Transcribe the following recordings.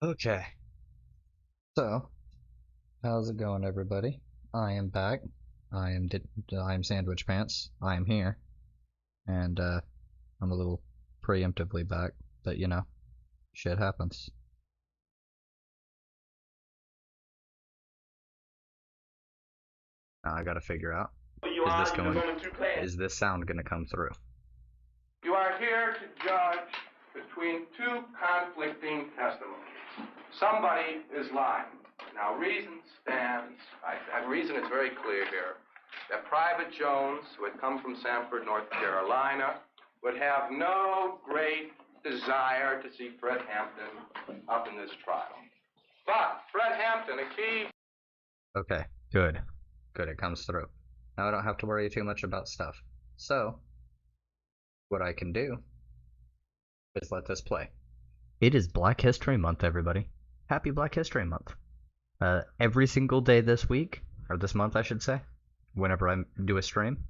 Okay, so how's it going, everybody? I am back. I am Sandwhichpants. I am here, and I'm a little preemptively back, but you know, shit happens. Now I gotta figure out is this sound gonna come through? You are here to judge between two conflicting testimonies. Somebody is lying. Now, reason stands, reason is very clear here, that Private Jones, who had come from Sanford, North Carolina, would have no great desire to see Fred Hampton up in this trial. But Fred Hampton, a key... Okay, good. Good, it comes through. Now I don't have to worry too much about stuff. So, what I can do is let this play. It is Black History Month, everybody. Happy Black History Month. Every single day this week, or this month I should say, whenever I do a stream,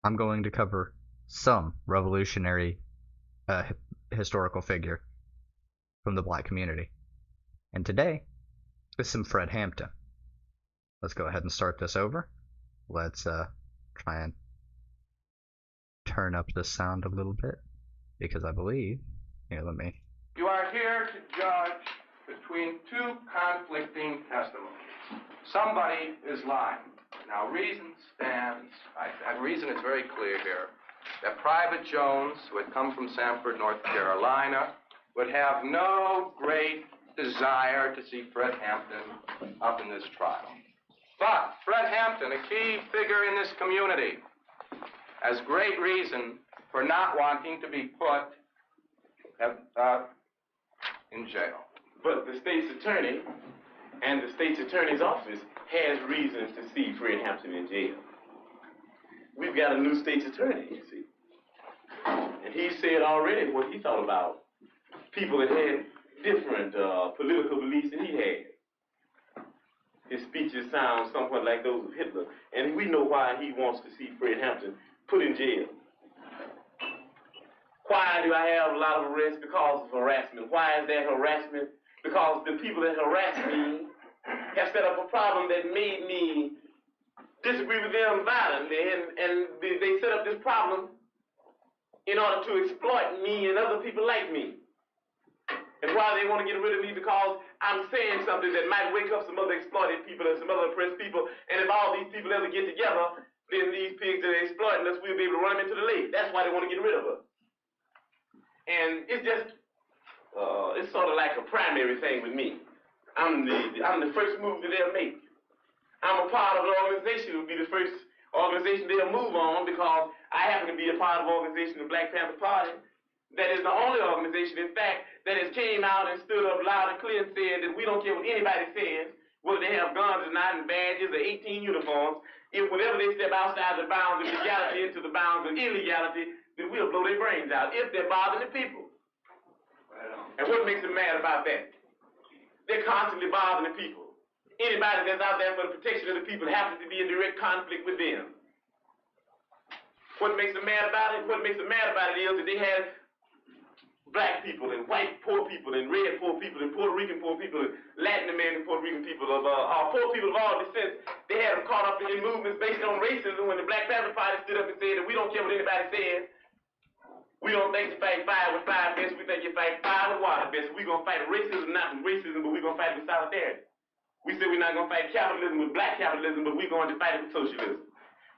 I'm going to cover some revolutionary historical figure from the black community. And today is some Fred Hampton. Let's go ahead and start this over. Let's try and turn up the sound a little bit, because I believe... Here, let me... You are here to judge between two conflicting testimonies. Somebody is lying. Now, reason stands, reason is very clear here, that Private Jones, who had come from Sanford, North Carolina, would have no great desire to see Fred Hampton up in this trial. But Fred Hampton, a key figure in this community, has great reason for not wanting to be put in jail. But the state's attorney and the state's attorney's office has reasons to see Fred Hampton in jail. We've got a new state's attorney, you see. And he said already what he thought about people that had different political beliefs than he had. His speeches sound somewhat like those of Hitler, and we know why he wants to see Fred Hampton put in jail. Why do I have a lot of arrests? Because of harassment. Why is that harassment? Because the people that harass me have set up a problem that made me disagree with them violently, and they set up this problem in order to exploit me and other people like me. And why they want to get rid of me? Because I'm saying something that might wake up some other exploited people and some other oppressed people, and if all these people ever get together, then these pigs that are exploiting us, we'll be able to run them into the lake. That's why they want to get rid of us. And it's just, it's sort of like a primary thing with me. I'm the first move that they'll make. I'm a part of an organization. It will be the first organization they'll move on, because I happen to be a part of an organization, the Black Panther Party, that is the only organization, in fact, that has came out and stood up loud and clear and said that we don't care what anybody says, whether they have guns or not, and badges or 18 uniforms. If whenever they step outside the bounds of legality into the bounds of illegality, then we'll blow their brains out if they're bothering the people. And what makes them mad about that? They're constantly bothering the people. Anybody that's out there for the protection of the people happens to be in direct conflict with them. What makes them mad about it? What makes them mad about it is that they have black people and white poor people and red poor people and Puerto Rican poor people and Latin American Puerto Rican people of poor people of all descents. They had them caught up in movements based on racism when the Black Panther Party stood up and said that we don't care what anybody says. We don't think you fight fire with fire best. We think you fight fire with water best. We're going to fight racism, not with racism, but we're going to fight with solidarity. We said we're not going to fight capitalism with black capitalism, but we're going to fight it with socialism.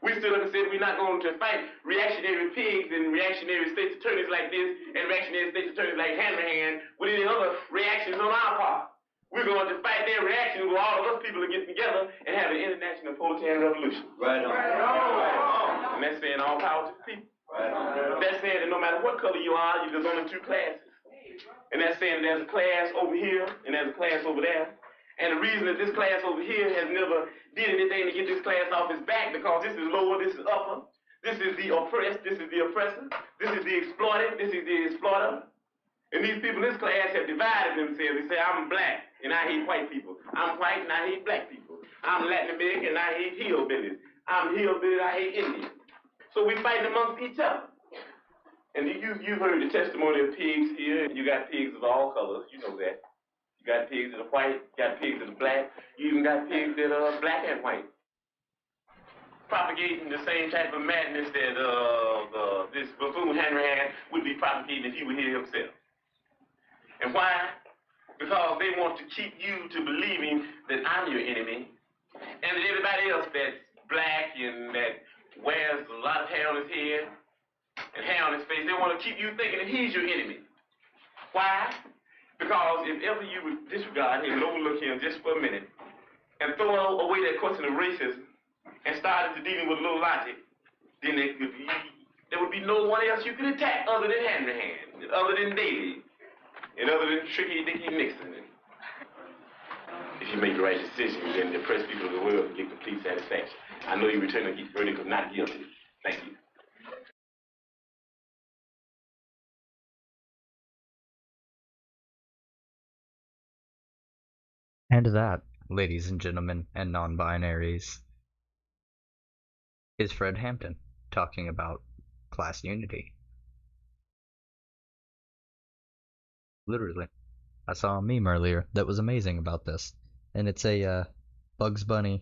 We stood up and said we're not going to fight reactionary pigs and reactionary state's attorneys like this and reactionary state's attorneys like Hanrahan with any other reactions on our part. We're going to fight their reactions where all of us people are getting together and have an international proletarian revolution. Right on. Right on. And that's saying all power to the people. Right on. That's saying that no matter what color you are, there's only two classes. And that's saying there's a class over here and there's a class over there. And the reason that this class over here has never did anything to get this class off its back, because this is lower, this is upper, this is the oppressed, this is the oppressor, this is the exploited, this is the exploiter. And these people in this class have divided themselves. They say, I'm black and I hate white people. I'm white and I hate black people. I'm Latin American and I hate hillbillies. I'm hillbilly and I hate Indians. So we fighting amongst each other. And you've heard the testimony of pigs here, and you got pigs of all colors, you know that. You got pigs that are white, you got pigs that are black, you even got pigs that are black and white. Propagating the same type of madness that this buffoon Hanrahan would be propagating if he were here himself. And why? Because they want to keep you to believing that I'm your enemy, and that everybody else that's black and that wears a lot of hair on his head and hair on his face, they want to keep you thinking that he's your enemy. Why? Because if ever you would disregard him and overlook him just for a minute and throw away that question of racism and start into dealing with a little logic, then there would be no one else you could attack other than Hanrahan, other than Daley, and other than Tricky Dicky Nixon. If you make the right decision, then the oppressed people of the world can get complete satisfaction. I know you return a verdict of not guilty. Thank you. And that, ladies and gentlemen and non-binaries, is Fred Hampton talking about class unity. Literally. I saw a meme earlier that was amazing about this, and it's a Bugs Bunny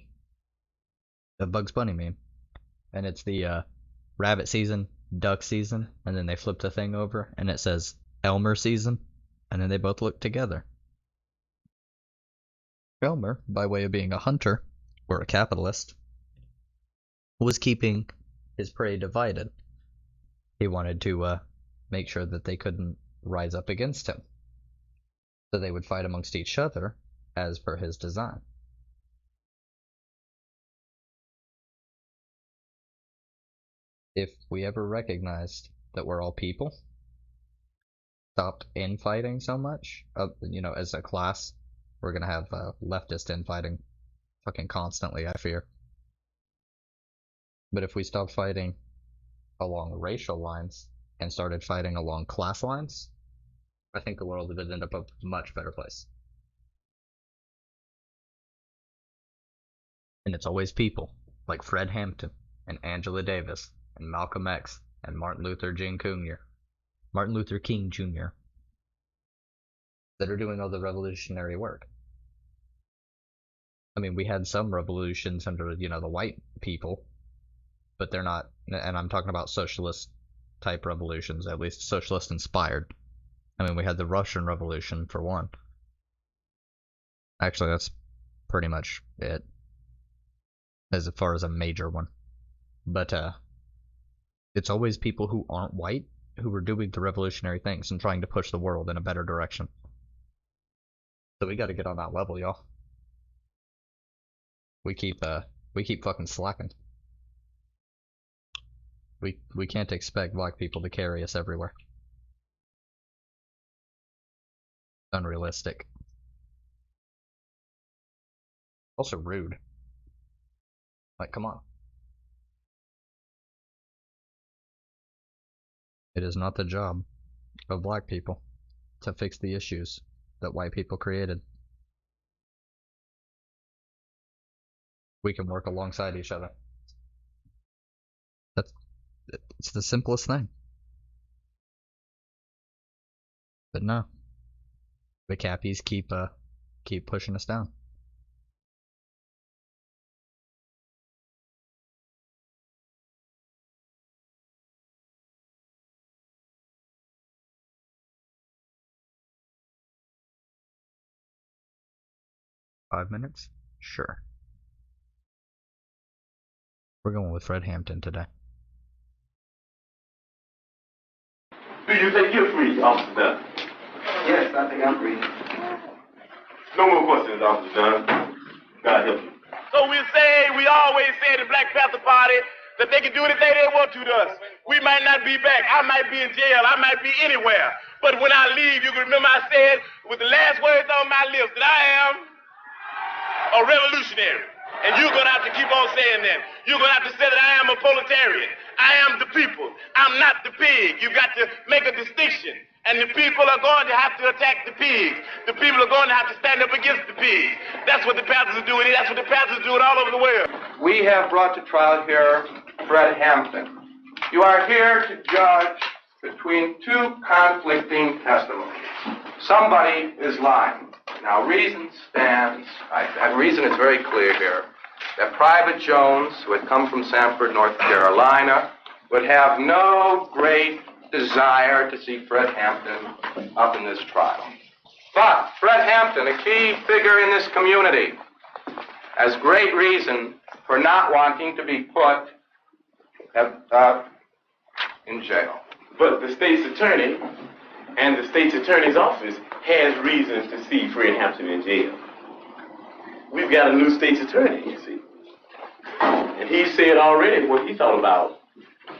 meme, and it's the rabbit season, duck season, and then they flip the thing over, and it says Elmer season. and then they both looked together. Gomer, by way of being a hunter, or a capitalist, was keeping his prey divided. He wanted to make sure that they couldn't rise up against him. So they would fight amongst each other, as per his design. If we ever recognized that we're all people, stopped infighting so much, as a class, we're gonna have leftist infighting fucking constantly, I fear. But if we stopped fighting along racial lines and started fighting along class lines, I think the world would end up a much better place. And it's always people like Fred Hampton and Angela Davis and Malcolm X and Martin Luther King Jr. that are doing all the revolutionary work. I mean, we had some revolutions under, the white people, but they're not, and I'm talking about socialist type revolutions, at least socialist inspired. I mean, we had the Russian Revolution for one. Actually, that's pretty much it, as far as a major one. But it's always people who aren't white who are doing the revolutionary things and trying to push the world in a better direction. So we got to get on that level, y'all. We keep fucking slacking. We can't expect black people to carry us everywhere. Unrealistic. Also rude. Like, come on. It is not the job of black people to fix the issues that white people created. We can work alongside each other. It's the simplest thing. But no. The cappies keep pushing us down. Five minutes? Sure. We're going with Fred Hampton today. Do you think you're free, Officer Dunn? Yes, I think I'm free. No more questions, Officer Dunn. God help you. So we always say in the Black Panther Party that they can do anything they want to us. We might not be back. I might be in jail. I might be anywhere. But when I leave, you can remember I said with the last words on my lips that I am a revolutionary. And you're going to have to keep on saying that. You're going to have to say that I am a proletarian. I am the people. I'm not the pig. You've got to make a distinction. And the people are going to have to attack the pigs. The people are going to have to stand up against the pigs. That's what the Panthers are doing. That's what the Panthers are doing all over the world. We have brought to trial here Fred Hampton. You are here to judge between two conflicting testimonies. Somebody is lying. Now, reason stands, reason is very clear here, that Private Jones, who had come from Sanford, North Carolina, would have no great desire to see Fred Hampton up in this trial. But Fred Hampton, a key figure in this community, has great reason for not wanting to be put in jail. But the state's attorney and the state's attorney's office has reasons to see Fred Hampton in jail. We've got a new state's attorney, you see. And he said already what he thought about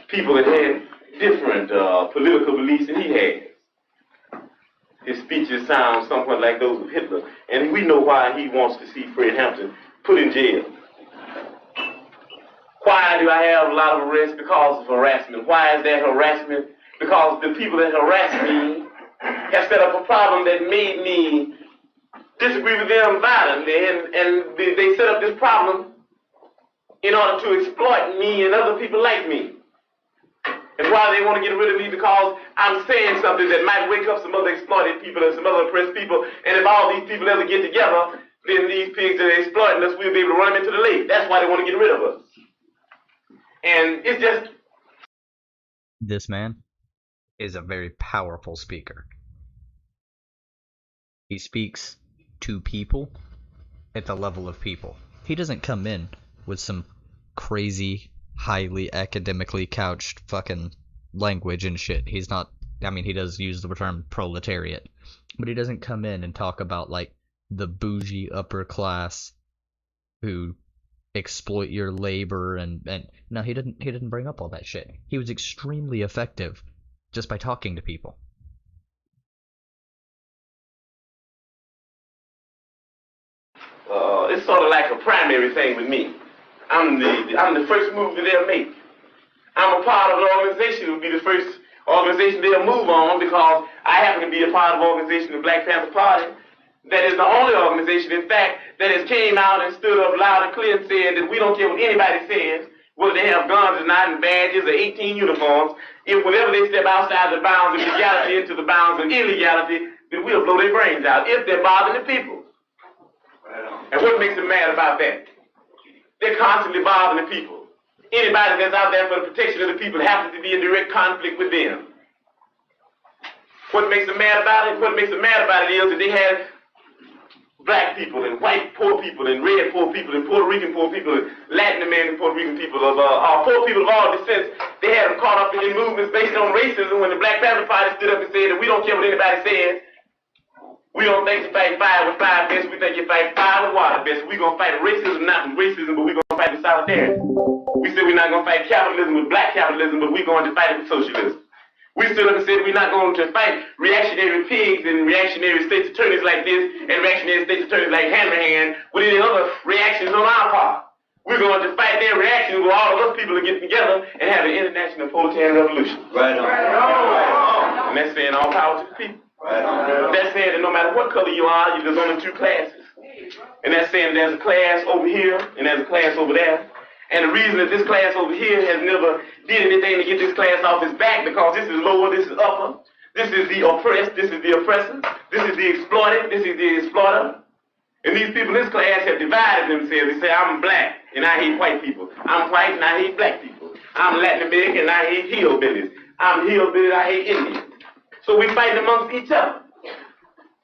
people that had different political beliefs than he has. His speeches sound somewhat like those of Hitler. And we know why he wants to see Fred Hampton put in jail. Why do I have a lot of arrests? Because of harassment. Why is that harassment? Because the people that harass me have set up a problem that made me disagree with them violently. And they set up this problem in order to exploit me and other people like me. And why they want to get rid of me? Because I'm saying something that might wake up some other exploited people and some other oppressed people. And if all these people ever get together, then these pigs that are exploiting us, we'll be able to run them into the lake. That's why they want to get rid of us. And it's just... This man is a very powerful speaker. He speaks to people at the level of people. He doesn't come in with some crazy, highly academically couched fucking language and shit. He's not. I mean, he does use the term proletariat, but he doesn't come in and talk about like the bougie upper class who exploit your labor and no, he didn't bring up all that shit. He was extremely effective just by talking to people. It's sort of like a primary thing with me. I'm the first move that they'll make. I'm a part of the organization who will be the first organization they'll move on because I happen to be a part of the organization, the Black Panther Party. That is the only organization, in fact, that has came out and stood up loud and clear and said that we don't care what anybody says, whether they have guns or not and badges or 18 uniforms. If whenever they step outside the bounds of legality into the bounds of illegality, then we'll blow their brains out if they're bothering the people. And what makes them mad about that? They're constantly bothering the people. Anybody that's out there for the protection of the people happens to be in direct conflict with them. What makes them mad about it? What makes them mad about it is that they have black people and white poor people and red poor people and Puerto Rican poor people and Latin American Puerto Rican people of poor people of all descents. They had them caught up in movements based on racism when the Black Panther Party stood up and said that we don't care what anybody says. We don't think you fight fire with fire best. We think you fight fire with water best. We're going to fight racism, not with racism, but we're going to fight with solidarity. We said we're not going to fight capitalism with black capitalism, but we're going to fight it with socialism. We stood up and said we're not going to fight reactionary pigs and reactionary state's attorneys like this and reactionary state's attorneys like Hanrahan with any other reactions on our part. We're going to fight their reactions where all of us people are getting together and have an international proletarian revolution. Right on. And that's saying all power to the people. Right on. That's saying that no matter what color you are, there's only two classes. And that's saying there's a class over here and there's a class over there. And the reason that this class over here has never did anything to get this class off its back because this is lower, this is upper. This is the oppressed, this is the oppressor. This is the exploited, this is the exploiter. And these people in this class have divided themselves. They say, I'm black and I hate white people. I'm white and I hate black people. I'm Latin American and I hate hillbillies. I'm hillbilly and I hate Indians. So we fight amongst each other.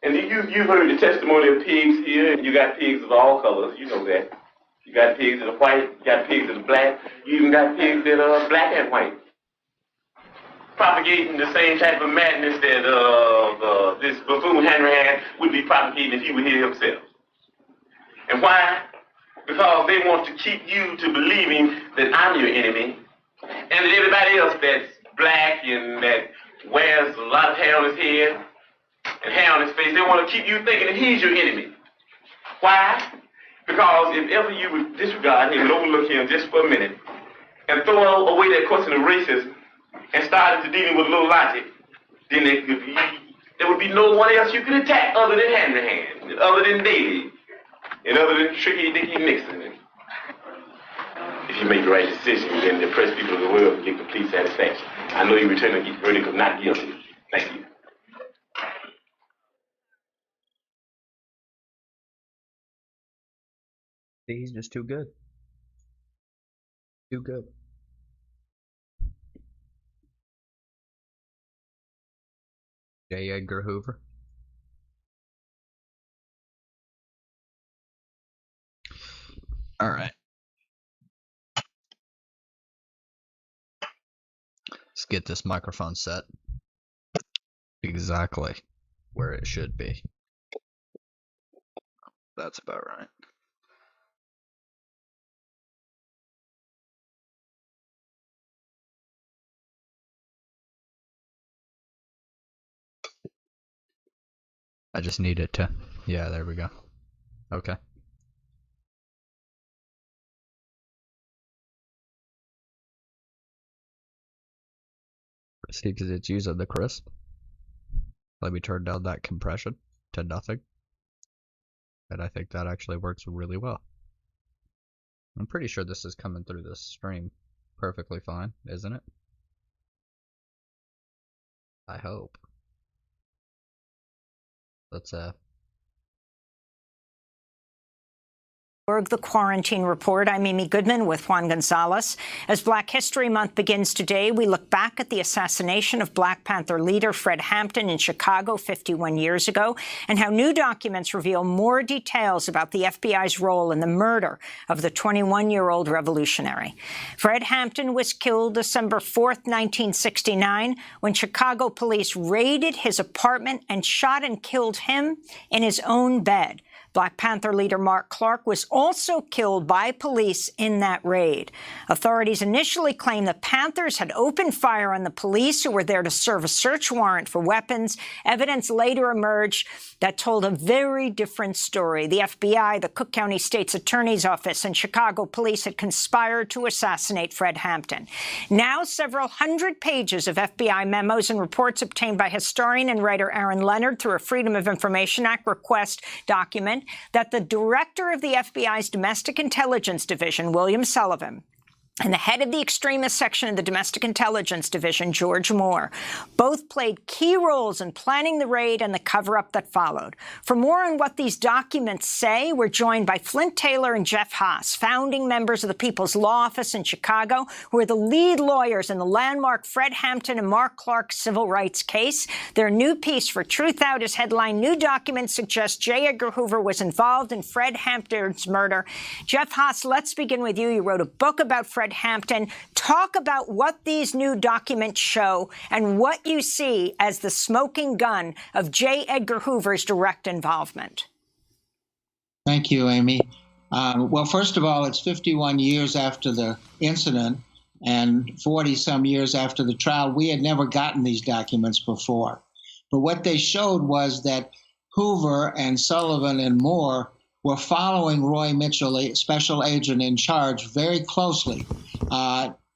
And you've heard the testimony of pigs here. You got pigs of all colors, you know that. You got pigs that are white, you got pigs that are black, you even got pigs that are black and white. Propagating the same type of madness that this buffoon Hanrahan would be propagating if he were here himself. And why? Because they want to keep you to believing that I'm your enemy, and that everybody else that's black and that wears a lot of hair on his head and hair on his face, they want to keep you thinking that he's your enemy. Why? Because if ever you would disregard him and overlook him just for a minute and throw away that question of racism and start into dealing with a little logic, then there would be no one else you could attack other than Hanrahan, other than Davy, and other than Tricky Dicky Nixon. If you make the right decision, then the oppressed people of the world will get complete satisfaction. I know you return a verdict of not guilty. Thank you. He's just too good. Too good. J. Edgar Hoover. All right. Let's get this microphone set exactly where it should be. That's about right. I just need it to, yeah, there we go. Okay. See, because it's using the crisp. Let me turn down that compression to nothing. And I think that actually works really well. I'm pretty sure this is coming through this stream perfectly fine, isn't it? I hope. Let's The Quarantine Report. I'm Amy Goodman with Juan Gonzalez. As Black History Month begins today, we look back at the assassination of Black Panther leader Fred Hampton in Chicago 51 years ago, and how new documents reveal more details about the FBI's role in the murder of the 21-year-old revolutionary. Fred Hampton was killed December 4th, 1969, when Chicago police raided his apartment and shot and killed him in his own bed. Black Panther leader Mark Clark was also killed by police in that raid. Authorities initially claimed the Panthers had opened fire on the police who were there to serve a search warrant for weapons. Evidence later emerged that told a very different story. The FBI, the Cook County State's Attorney's Office, and Chicago police had conspired to assassinate Fred Hampton. Now, several hundred pages of FBI memos and reports obtained by historian and writer Aaron Leonard through a Freedom of Information Act request document that the director of the FBI's Domestic Intelligence Division, William Sullivan, and the head of the extremist section of the Domestic Intelligence Division, George Moore, both played key roles in planning the raid and the cover-up that followed. For more on what these documents say, we're joined by Flint Taylor and Jeff Haas, founding members of the People's Law Office in Chicago, who are the lead lawyers in the landmark Fred Hampton and Mark Clark civil rights case. Their new piece for Truth Out is headlined, "New Documents Suggest J. Edgar Hoover Was Involved in Fred Hampton's Murder." Jeff Haas, let's begin with you. You wrote a book about Fred Hampton. Talk about what these new documents show and what you see as the smoking gun of J. Edgar Hoover's direct involvement. Thank you, Amy. Well, first of all, it's 51 years after the incident and 40-some years after the trial. We had never gotten these documents before. But what they showed was that Hoover and Sullivan and Moore were following Roy Mitchell, a special agent in charge, very closely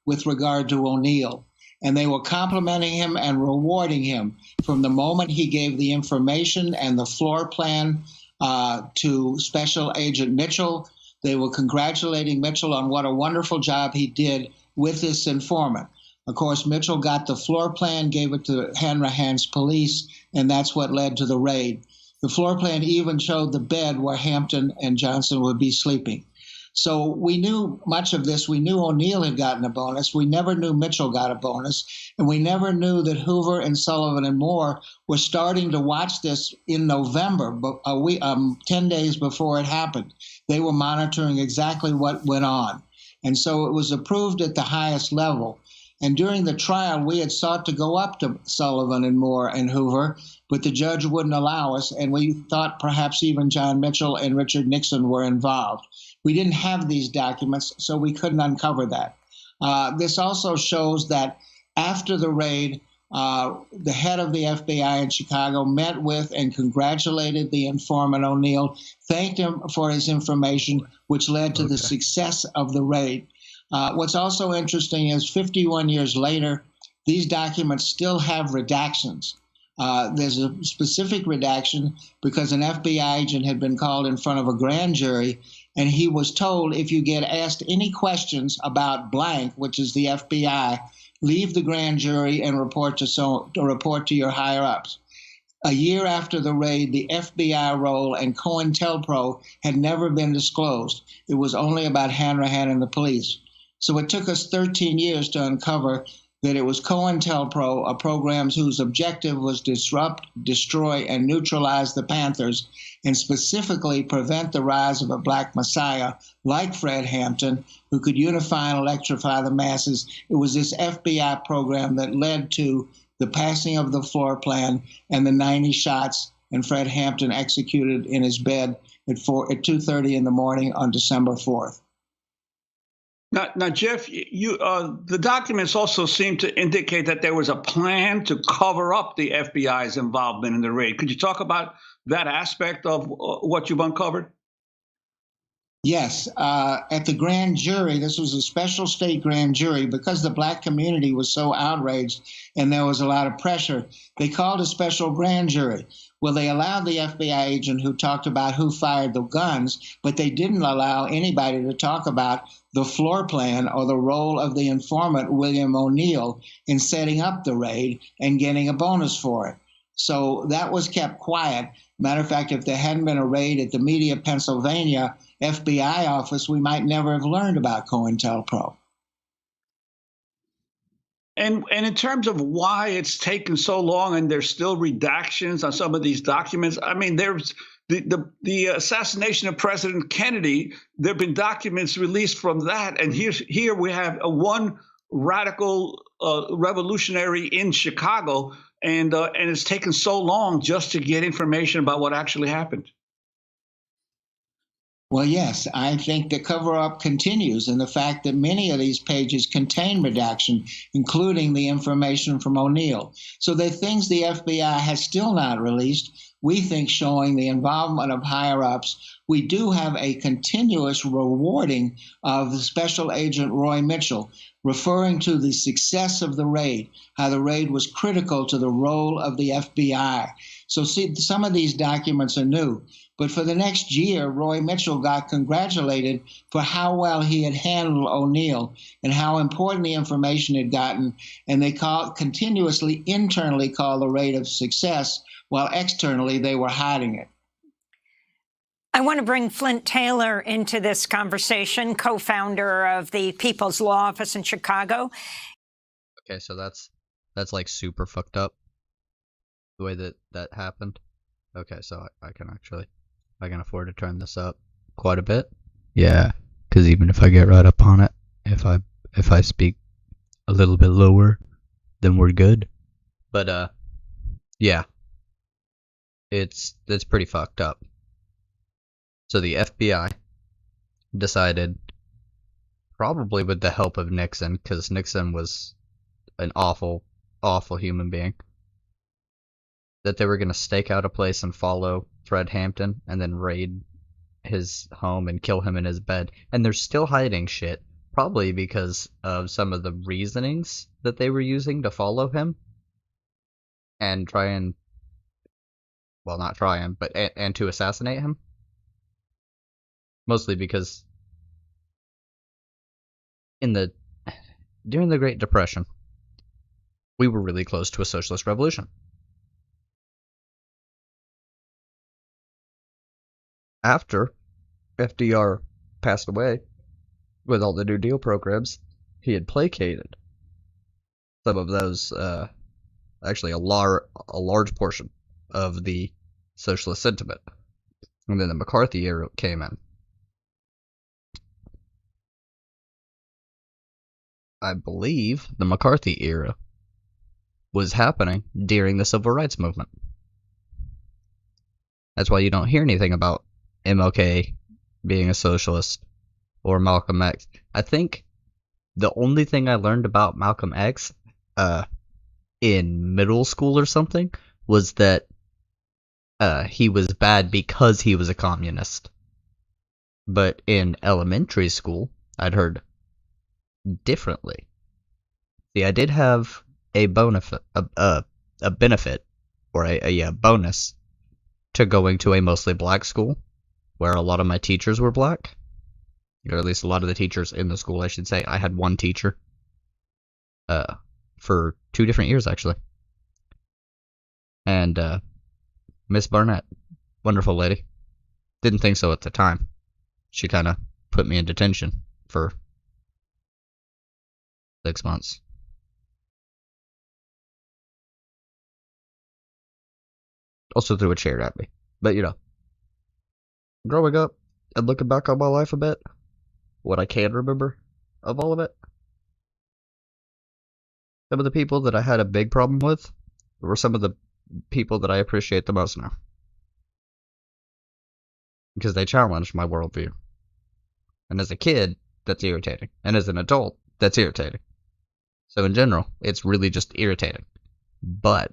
with regard to O'Neill. And they were complimenting him and rewarding him from the moment he gave the information and the floor plan to Special Agent Mitchell. They were congratulating Mitchell on what a wonderful job he did with this informant. Of course, Mitchell got the floor plan, gave it to Hanrahan's police, and that's what led to the raid. The floor plan even showed the bed where Hampton and Johnson would be sleeping. So we knew much of this. We knew O'Neill had gotten a bonus. We never knew Mitchell got a bonus. And we never knew that Hoover and Sullivan and Moore were starting to watch this in November, but 10 days before it happened. They were monitoring exactly what went on. And so it was approved at the highest level. And during the trial, we had sought to go up to Sullivan and Moore and Hoover, but the judge wouldn't allow us, and we thought perhaps even John Mitchell and Richard Nixon were involved. We didn't have these documents, so we couldn't uncover that. This also shows that after the raid, the head of the FBI in Chicago met with and congratulated the informant O'Neill, thanked him for his information, which led to the success of the raid. What's also interesting is 51 years later, these documents still have redactions. There's a specific redaction because an FBI agent had been called in front of a grand jury, and he was told, if you get asked any questions about blank, which is the FBI, leave the grand jury and report to your higher-ups. A year after the raid, the FBI role and COINTELPRO had never been disclosed. It was only about Hanrahan and the police. So it took us 13 years to uncover that it was COINTELPRO, a program whose objective was disrupt, destroy, and neutralize the Panthers, and specifically prevent the rise of a black messiah like Fred Hampton, who could unify and electrify the masses. It was this FBI program that led to the passing of the floor plan and the 90 shots, and Fred Hampton executed in his bed at 2:30 in the morning on December 4th. Now, Jeff, the documents also seem to indicate that there was a plan to cover up the FBI's involvement in the raid. Could you talk about that aspect of what you've uncovered? Yes. At the grand jury, this was a special state grand jury, because the black community was so outraged and there was a lot of pressure, they called a special grand jury. Well, they allowed the FBI agent who talked about who fired the guns, but they didn't allow anybody to talk about the floor plan or the role of the informant, William O'Neill, in setting up the raid and getting a bonus for it. So that was kept quiet. Matter of fact, if there hadn't been a raid at the Media Pennsylvania FBI office, we might never have learned about COINTELPRO. And in terms of why it's taken so long and there's still redactions on some of these documents, I mean, there's the assassination of President Kennedy. There have been documents released from that, and here we have one radical revolutionary in Chicago, and it's taken so long just to get information about what actually happened. Well, yes, I think the cover-up continues in the fact that many of these pages contain redaction, including the information from O'Neill. So there are things the FBI has still not released, we think showing the involvement of higher-ups. We do have a continuous rewarding of the Special Agent Roy Mitchell, referring to the success of the raid, how the raid was critical to the role of the FBI. So see, some of these documents are new. But for the next year, Roy Mitchell got congratulated for how well he had handled O'Neill and how important the information had gotten. And they continuously internally call the raid a success, while externally they were hiding it. I want to bring Flint Taylor into this conversation, co-founder of the People's Law Office in Chicago. Okay, so that's like super fucked up, the way that happened. Okay, so I can afford to turn this up quite a bit. Yeah, because even if I get right up on it, if I speak a little bit lower, then we're good. But yeah, it's pretty fucked up. So the FBI decided, probably with the help of Nixon, because Nixon was an awful, awful human being, that they were going to stake out a place and follow Fred Hampton and then raid his home and kill him in his bed. And they're still hiding shit, probably because of some of the reasonings that they were using to follow him and try and, well, not try and, but and to assassinate him. Mostly because during the Great Depression, we were really close to a socialist revolution. After FDR passed away, with all the New Deal programs, he had placated some of those, actually a large portion of the socialist sentiment. And then the McCarthy era came in. I believe the McCarthy era was happening during the Civil Rights Movement. That's why you don't hear anything about MLK being a socialist or Malcolm X. I think the only thing I learned about Malcolm X in middle school or something was that he was bad because he was a communist. But in elementary school, I'd heard differently. See, I did have a benefit or a bonus to going to a mostly black school, where a lot of my teachers were black, or at least a lot of the teachers in the school, I should say. I had one teacher for 2 different years, actually. And Miss Barnett, wonderful lady. Didn't think so at the time. She kind of put me in detention for 6 months. Also threw a chair at me. But, growing up and looking back on my life a bit, what I can remember of all of it, some of the people that I had a big problem with were some of the people that I appreciate the most now. Because they challenged my worldview. And as a kid, that's irritating. And as an adult, that's irritating. So in general, it's really just irritating. But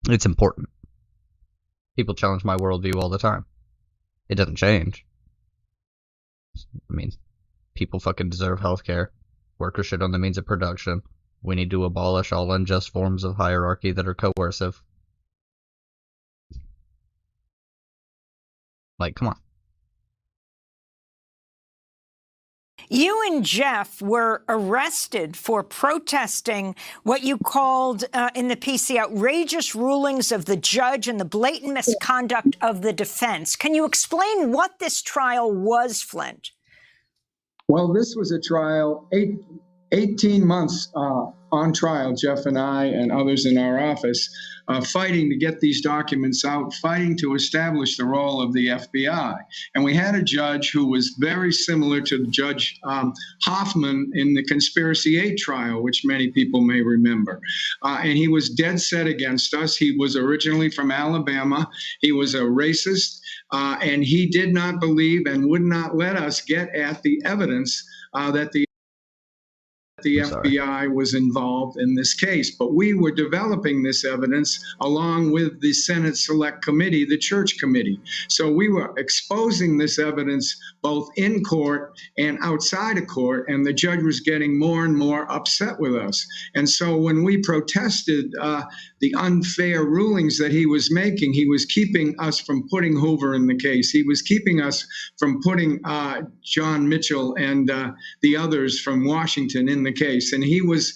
it's important. People challenge my worldview all the time. It doesn't change. I mean, people fucking deserve healthcare. Workers should own the means of production. We need to abolish all unjust forms of hierarchy that are coercive. Like, come on. You and Jeff were arrested for protesting what you called in the piece the outrageous rulings of the judge and the blatant misconduct of the defense. Can you explain what this trial was, Flint? Well, this was a trial, 18 months on trial, Jeff and I and others in our office, fighting to get these documents out, fighting to establish the role of the FBI. And we had a judge who was very similar to Judge Hoffman in the Conspiracy 8 trial, which many people may remember. And he was dead set against us. He was originally from Alabama. He was a racist. And he did not believe and would not let us get at the evidence that the FBI was involved in this case. But we were developing this evidence along with the Senate Select Committee, the Church Committee. So we were exposing this evidence both in court and outside of court, and the judge was getting more and more upset with us. And so when we protested the unfair rulings that he was making, he was keeping us from putting Hoover in the case. He was keeping us from putting John Mitchell and the others from Washington in the case. And he was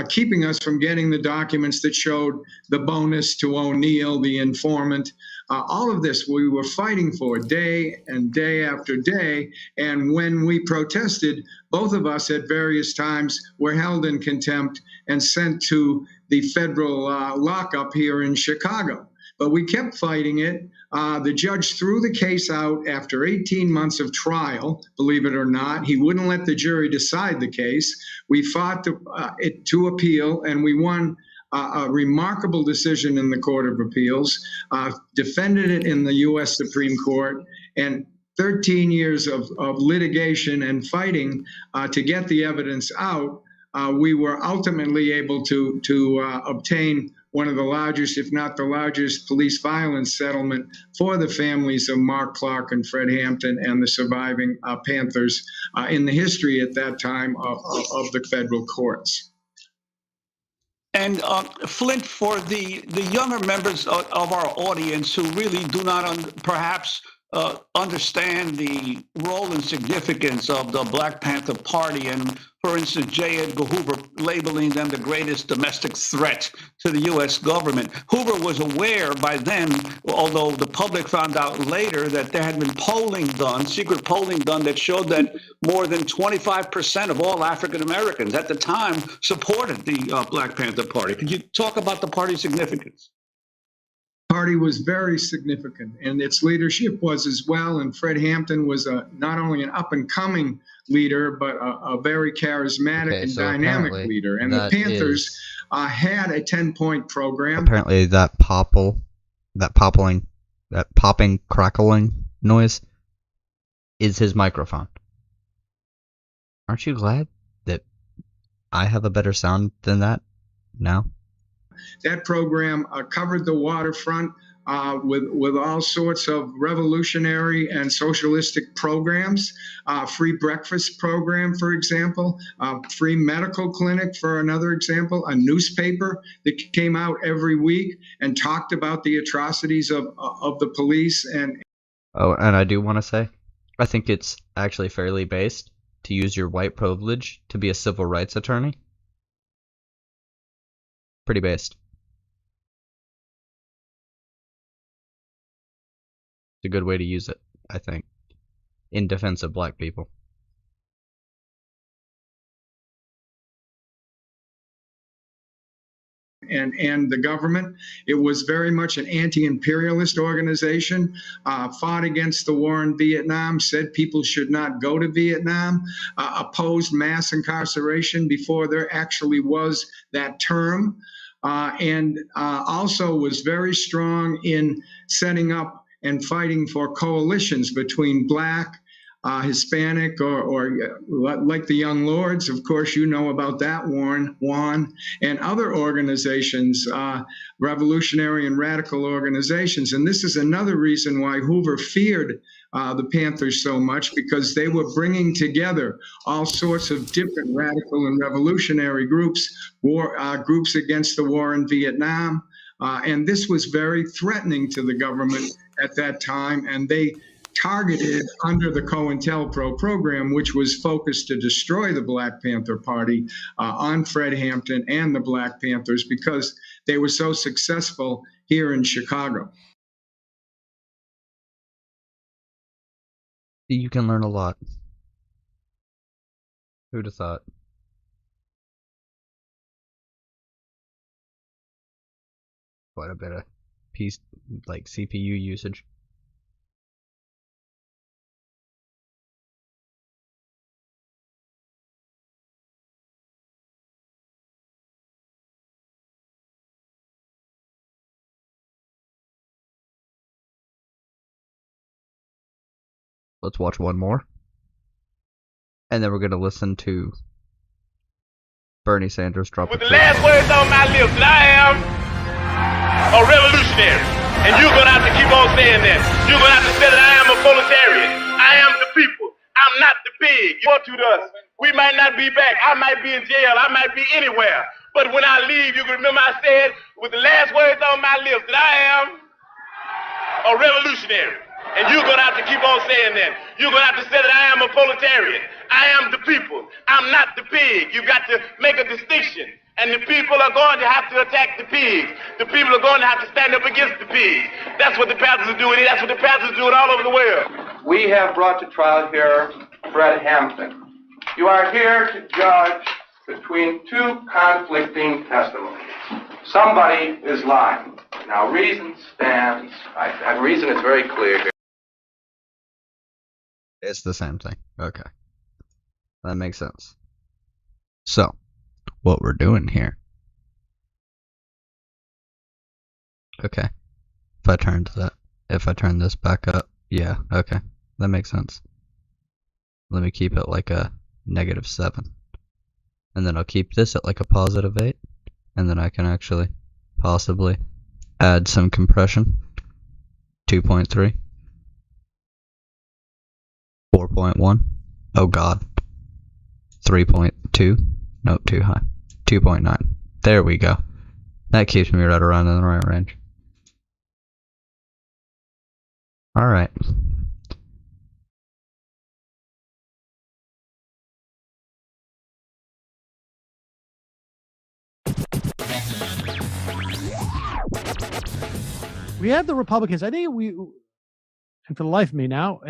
keeping us from getting the documents that showed the bonus to O'Neill, the informant. All of this we were fighting for day and day after day. And when we protested, both of us at various times were held in contempt and sent to the federal lockup here in Chicago. But we kept fighting it. The judge threw the case out after 18 months of trial, believe it or not. He wouldn't let the jury decide the case. We fought to appeal, and we won a remarkable decision in the Court of Appeals, defended it in the U.S. Supreme Court, and 13 years of litigation and fighting to get the evidence out. We were ultimately able to obtain one of the largest, if not the largest, police violence settlement for the families of Mark Clark and Fred Hampton and the surviving Panthers in the history at that time of the federal courts. And Flint, for the younger members of our audience who really do not perhaps understand the role and significance of the Black Panther Party, and for instance, J. Edgar Hoover labeling them the greatest domestic threat to the U.S. government. Hoover was aware by then, although the public found out later, that there had been polling done, secret polling done, that showed that more than 25% of all African Americans at the time supported the Black Panther Party. Could you talk about the party's significance? Party was very significant, and its leadership was as well. And Fred Hampton was not only an up-and-coming leader, but a very charismatic and dynamic leader. And the Panthers had a 10-point program. Apparently that popping, crackling noise is his microphone. Aren't you glad that I have a better sound than that now? That program covered the waterfront with all sorts of revolutionary and socialistic programs, free breakfast program, for example, free medical clinic, for another example, a newspaper that came out every week and talked about the atrocities of the police. And I do want to say, I think it's actually fairly based to use your white privilege to be a civil rights attorney. Pretty based. It's a good way to use it, I think, in defense of black people. And the government. It was very much an anti-imperialist organization, fought against the war in Vietnam, said people should not go to Vietnam, opposed mass incarceration before there actually was that term, and also was very strong in setting up and fighting for coalitions between black, Hispanic, or like the Young Lords, of course, you know about that, Juan, and other organizations, revolutionary and radical organizations. And this is another reason why Hoover feared the Panthers so much, because they were bringing together all sorts of different radical and revolutionary groups, groups against the war in Vietnam. And this was very threatening to the government at that time. And they targeted under the COINTELPRO program, which was focused to destroy the Black Panther Party on Fred Hampton and the Black Panthers because they were so successful here in Chicago. You can learn a lot. Who'd have thought? Quite a bit of CPU usage. Let's watch one more. And then we're going to listen to Bernie Sanders drop With the last words on my lips, that I am a revolutionary. And you're going to have to keep on saying that. You're going to have to say that I am a proletarian. I am the people. I'm not the pig. You want to us. We might not be back. I might be in jail. I might be anywhere. But when I leave, you can remember I said with the last words on my lips that I am a revolutionary. And you're going to have to keep on saying that. You're going to have to say that I am a proletarian. I am the people. I'm not the pig. You've got to make a distinction. And the people are going to have to attack the pigs. The people are going to have to stand up against the pigs. That's what the Panthers are doing. That's what the Panthers are doing all over the world. We have brought to trial here Fred Hampton. You are here to judge between two conflicting testimonies. Somebody is lying. Now, reason stands. Reason is very clear here. It's the same thing. Okay. That makes sense. So, what we're doing here. Okay. If I turn this back up, yeah, okay. That makes sense. Let me keep it like a -7. And then I'll keep this at like a +8. And then I can actually possibly add some compression. 2.3. 4.1. Oh god. 3.2. Nope, too high. 2.9. There we go. That keeps me right around in the right range. Alright. We had the Republicans. I think and for the life of me now,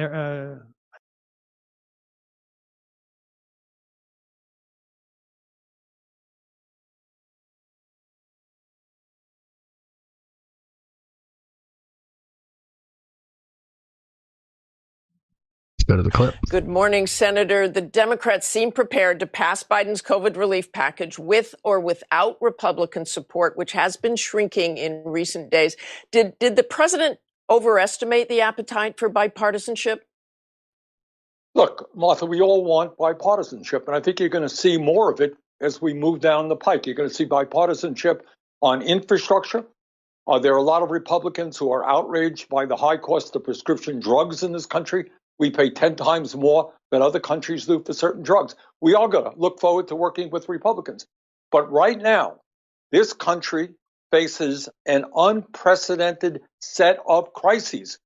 Go to the clip. Good morning, Senator. The Democrats seem prepared to pass Biden's COVID relief package with or without Republican support, which has been shrinking in recent days. Did the president overestimate the appetite for bipartisanship? Look, Martha, we all want bipartisanship, and I think you're going to see more of it as we move down the pike. You're going to see bipartisanship on infrastructure. There are a lot of Republicans who are outraged by the high cost of prescription drugs in this country. We pay 10 times more than other countries do for certain drugs. We are going to look forward to working with Republicans. But right now, this country faces an unprecedented set of crises.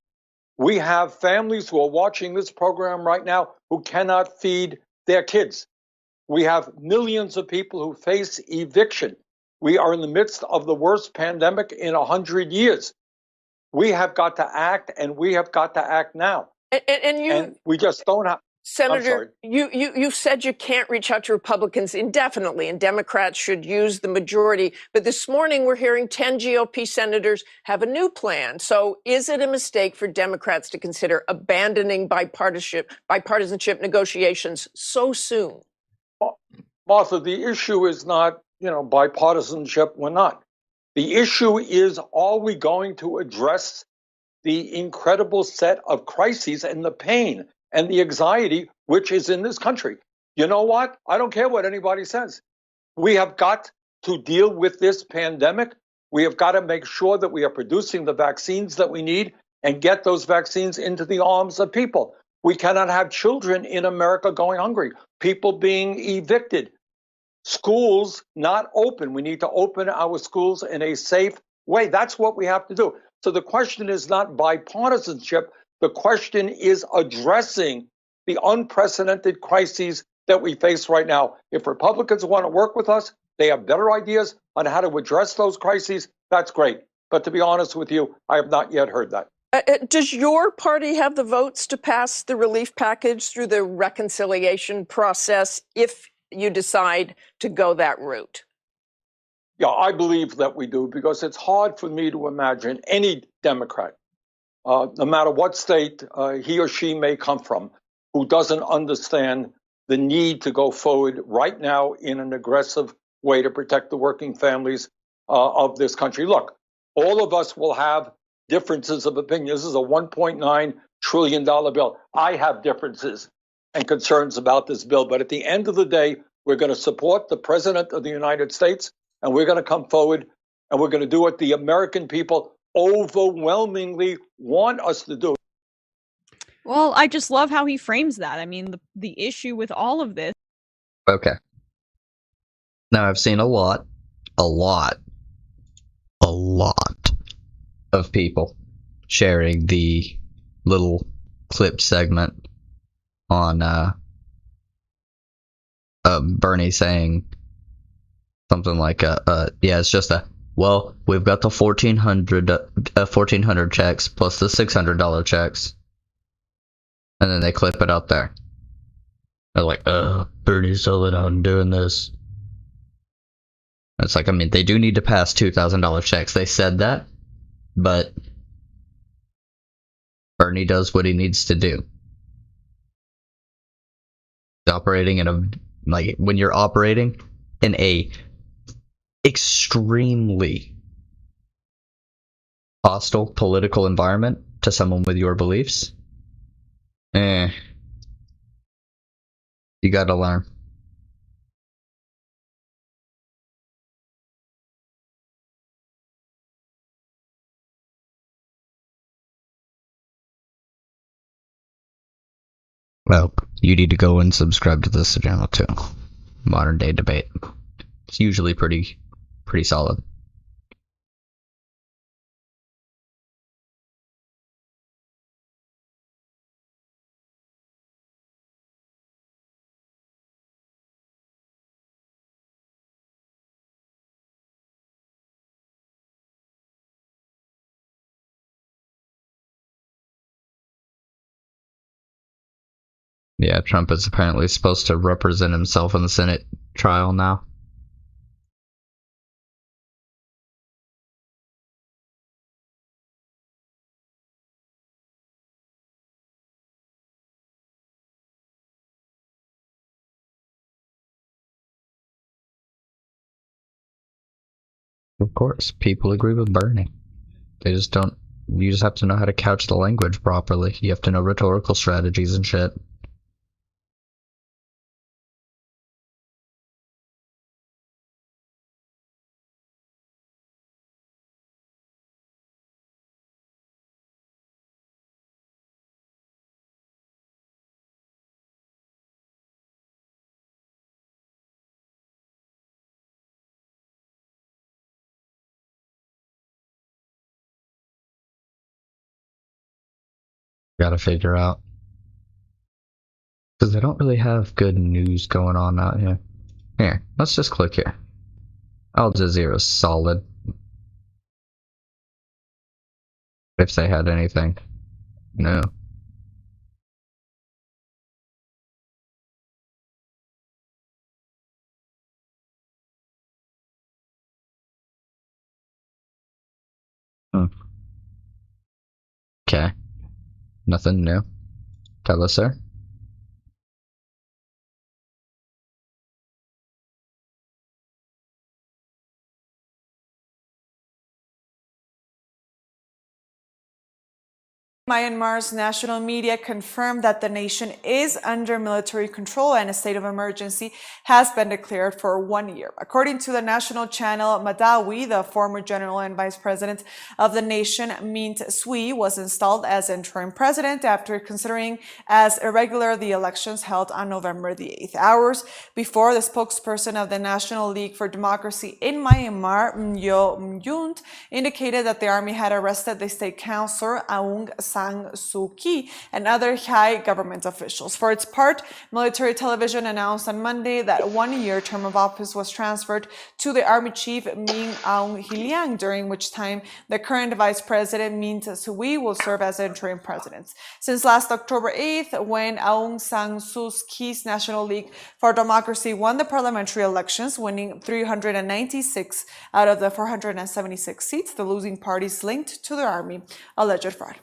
We have families who are watching this program right now who cannot feed their kids. We have millions of people who face eviction. We are in the midst of the worst pandemic in 100 years. We have got to act, and we have got to act now. And we just don't have. Senator, you said you can't reach out to Republicans indefinitely, and Democrats should use the majority. But this morning, we're hearing 10 GOP senators have a new plan. So is it a mistake for Democrats to consider abandoning bipartisanship negotiations so soon? Martha, the issue is not, bipartisanship. We're not. The issue is, are we going to address the incredible set of crises and the pain and the anxiety which is in this country? You know what? I don't care what anybody says. We have got to deal with this pandemic. We have got to make sure that we are producing the vaccines that we need and get those vaccines into the arms of people. We cannot have children in America going hungry, people being evicted, schools not open. We need to open our schools in a safe way. That's what we have to do. So the question is not bipartisanship. The question is addressing the unprecedented crises that we face right now. If Republicans want to work with us, they have better ideas on how to address those crises, that's great. But to be honest with you, I have not yet heard that. Does your party have the votes to pass the relief package through the reconciliation process if you decide to go that route? Yeah, I believe that we do, because it's hard for me to imagine any Democrat, no matter what state he or she may come from, who doesn't understand the need to go forward right now in an aggressive way to protect the working families of this country. Look, all of us will have differences of opinion. This is a $1.9 trillion bill. I have differences and concerns about this bill, but at the end of the day, we're going to support the President of the United States, and we're going to come forward, and we're going to do what the American people overwhelmingly want us to do. Well, I just love how he frames that. I mean, the issue with all of this. Okay. Now, I've seen a lot of people sharing the little clip segment on Bernie saying something like, yeah, it's just well, we've got the 1,400 checks plus the $600 checks. And then they clip it up there. They're like, Bernie's selling out and doing this. It's like, I mean, they do need to pass $2,000 checks. They said that, but Bernie does what he needs to do. He's operating in a, like, when you're operating in a extremely hostile political environment to someone with your beliefs, you gotta learn. Well, you need to go and subscribe to this channel too. Modern Day Debate. It's usually pretty solid. Yeah, Trump is apparently supposed to represent himself in the Senate trial now. Of course, people agree with Bernie. They just don't. You just have to know how to couch the language properly. You have to know rhetorical strategies and shit. Gotta figure out. Because they don't really have good news going on out here. Here, let's just click here. Al Jazeera's solid. If they had anything. No. Okay. Nothing new. Tell us, sir. Myanmar's national media confirmed that the nation is under military control and a state of emergency has been declared for 1 year. According to the national channel Madawi, the former general and vice president of the nation, Mint Sui, was installed as interim president after considering as irregular the elections held on November the 8th. Hours before, the spokesperson of the National League for Democracy in Myanmar, Myo Myunt, indicated that the army had arrested the state councillor Aung San Suu Kyi and other high government officials. For its part, military television announced on Monday that a one-year term of office was transferred to the army chief Min Aung Hlaing, during which time the current vice president Min Suu will serve as interim president. Since last October 8th, when Aung San Suu Kyi's National League for Democracy won the parliamentary elections, winning 396 out of the 476 seats, the losing parties linked to the army alleged fraud.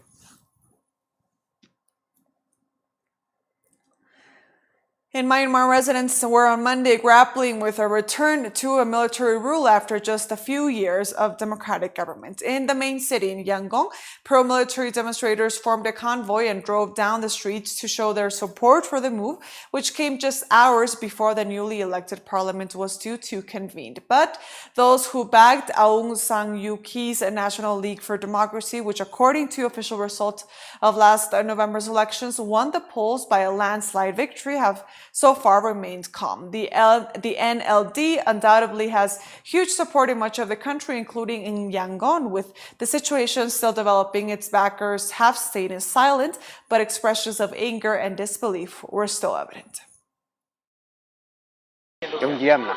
In Myanmar, residents were on Monday grappling with a return to a military rule after just a few years of democratic government. In the main city, in Yangon, pro-military demonstrators formed a convoy and drove down the streets to show their support for the move, which came just hours before the newly elected parliament was due to convene. But those who backed Aung San Suu Kyi's National League for Democracy, which according to official results of last November's elections won the polls by a landslide victory, have so far remained calm. The NLD undoubtedly has huge support in much of the country, including in Yangon. With the situation still developing, its backers have stayed silent, but expressions of anger and disbelief were still evident.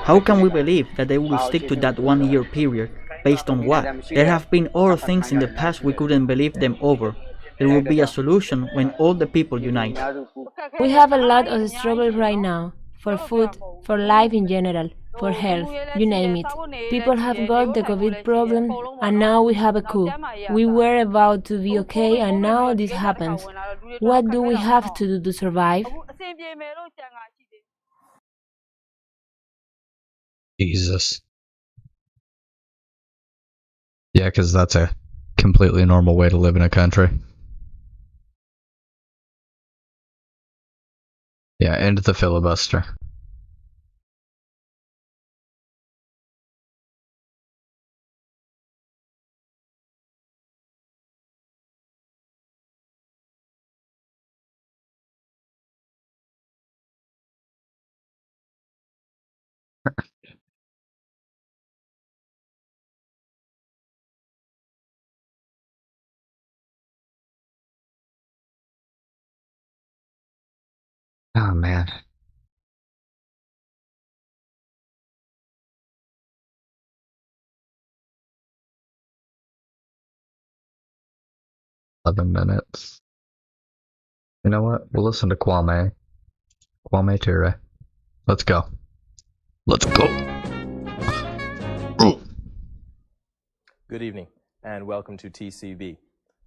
How can we believe that they will stick to that one-year period? Based on what? There have been other things in the past we couldn't believe them over. There will be a solution when all the people unite. We have a lot of struggle right now, for food, for life in general, for health, you name it. People have got the COVID problem, and now we have a coup. We were about to be okay, and now this happens. What do we have to do to survive? Jesus. Yeah, because that's a completely normal way to live in a country. Yeah, end the filibuster. Oh, man. $11. You know what? We'll listen to Kwame Ture. Let's go. Let's go. Good evening, and welcome to TCB.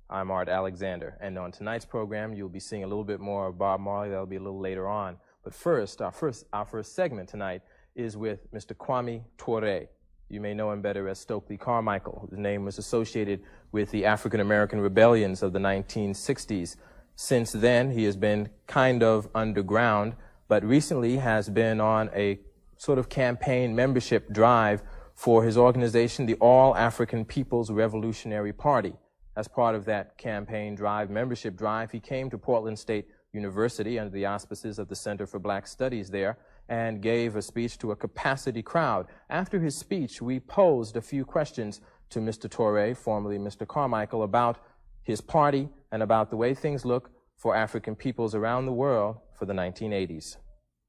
I'm Art Alexander, and on tonight's program, you'll be seeing a little bit more of Bob Marley. That'll be a little later on. But first, our first segment tonight is with Mr. Kwame Ture. You may know him better as Stokely Carmichael. His name was associated with the African-American rebellions of the 1960s. Since then, he has been kind of underground, but recently has been on a sort of campaign membership drive for his organization, the All African People's Revolutionary Party. As part of that campaign drive, membership drive, he came to Portland State University under the auspices of the Center for Black Studies there and gave a speech to a capacity crowd. After his speech, we posed a few questions to Mr. Ture, formerly Mr. Carmichael, about his party and about the way things look for African peoples around the world for the 1980s.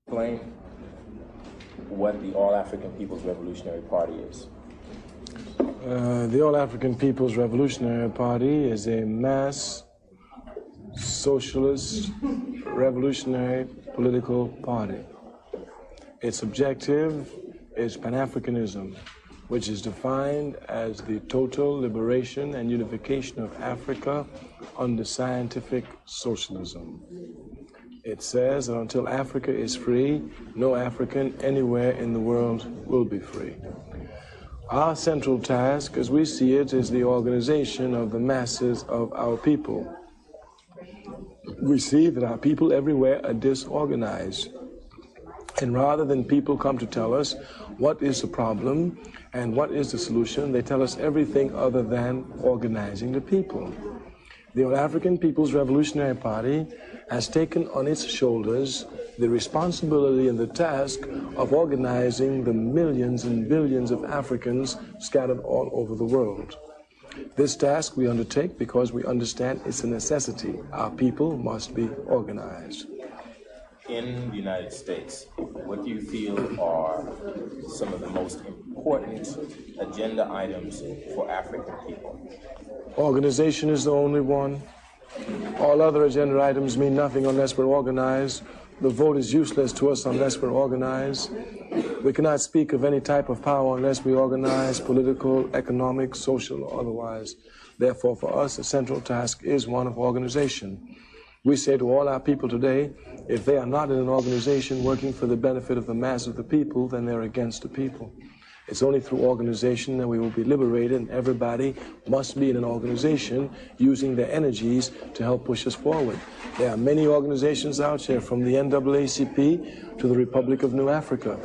Explain what the All African People's Revolutionary Party is. The All African People's Revolutionary Party is a mass socialist revolutionary political party. Its objective is Pan-Africanism, which is defined as the total liberation and unification of Africa under scientific socialism. It says that until Africa is free, no African anywhere in the world will be free. Our central task, as we see it, is the organization of the masses of our people. We see that our people everywhere are disorganized. And rather than people come to tell us what is the problem and what is the solution, they tell us everything other than organizing the people. The All African People's Revolutionary Party has taken on its shoulders the responsibility and the task of organizing the millions and billions of Africans scattered all over the world. This task we undertake because we understand it's a necessity. Our people must be organized. In the United States, what do you feel are some of the most important agenda items for African people? Organization is the only one. All other agenda items mean nothing unless we're organized. The vote is useless to us unless we're organized. We cannot speak of any type of power unless we organize, political, economic, social, or otherwise. Therefore, for us, the central task is one of organization. We say to all our people today, if they are not in an organization working for the benefit of the mass of the people, then they're against the people. It's only through organization that we will be liberated, and everybody must be in an organization using their energies to help push us forward. There are many organizations out there, from the NAACP to the Republic of New Africa.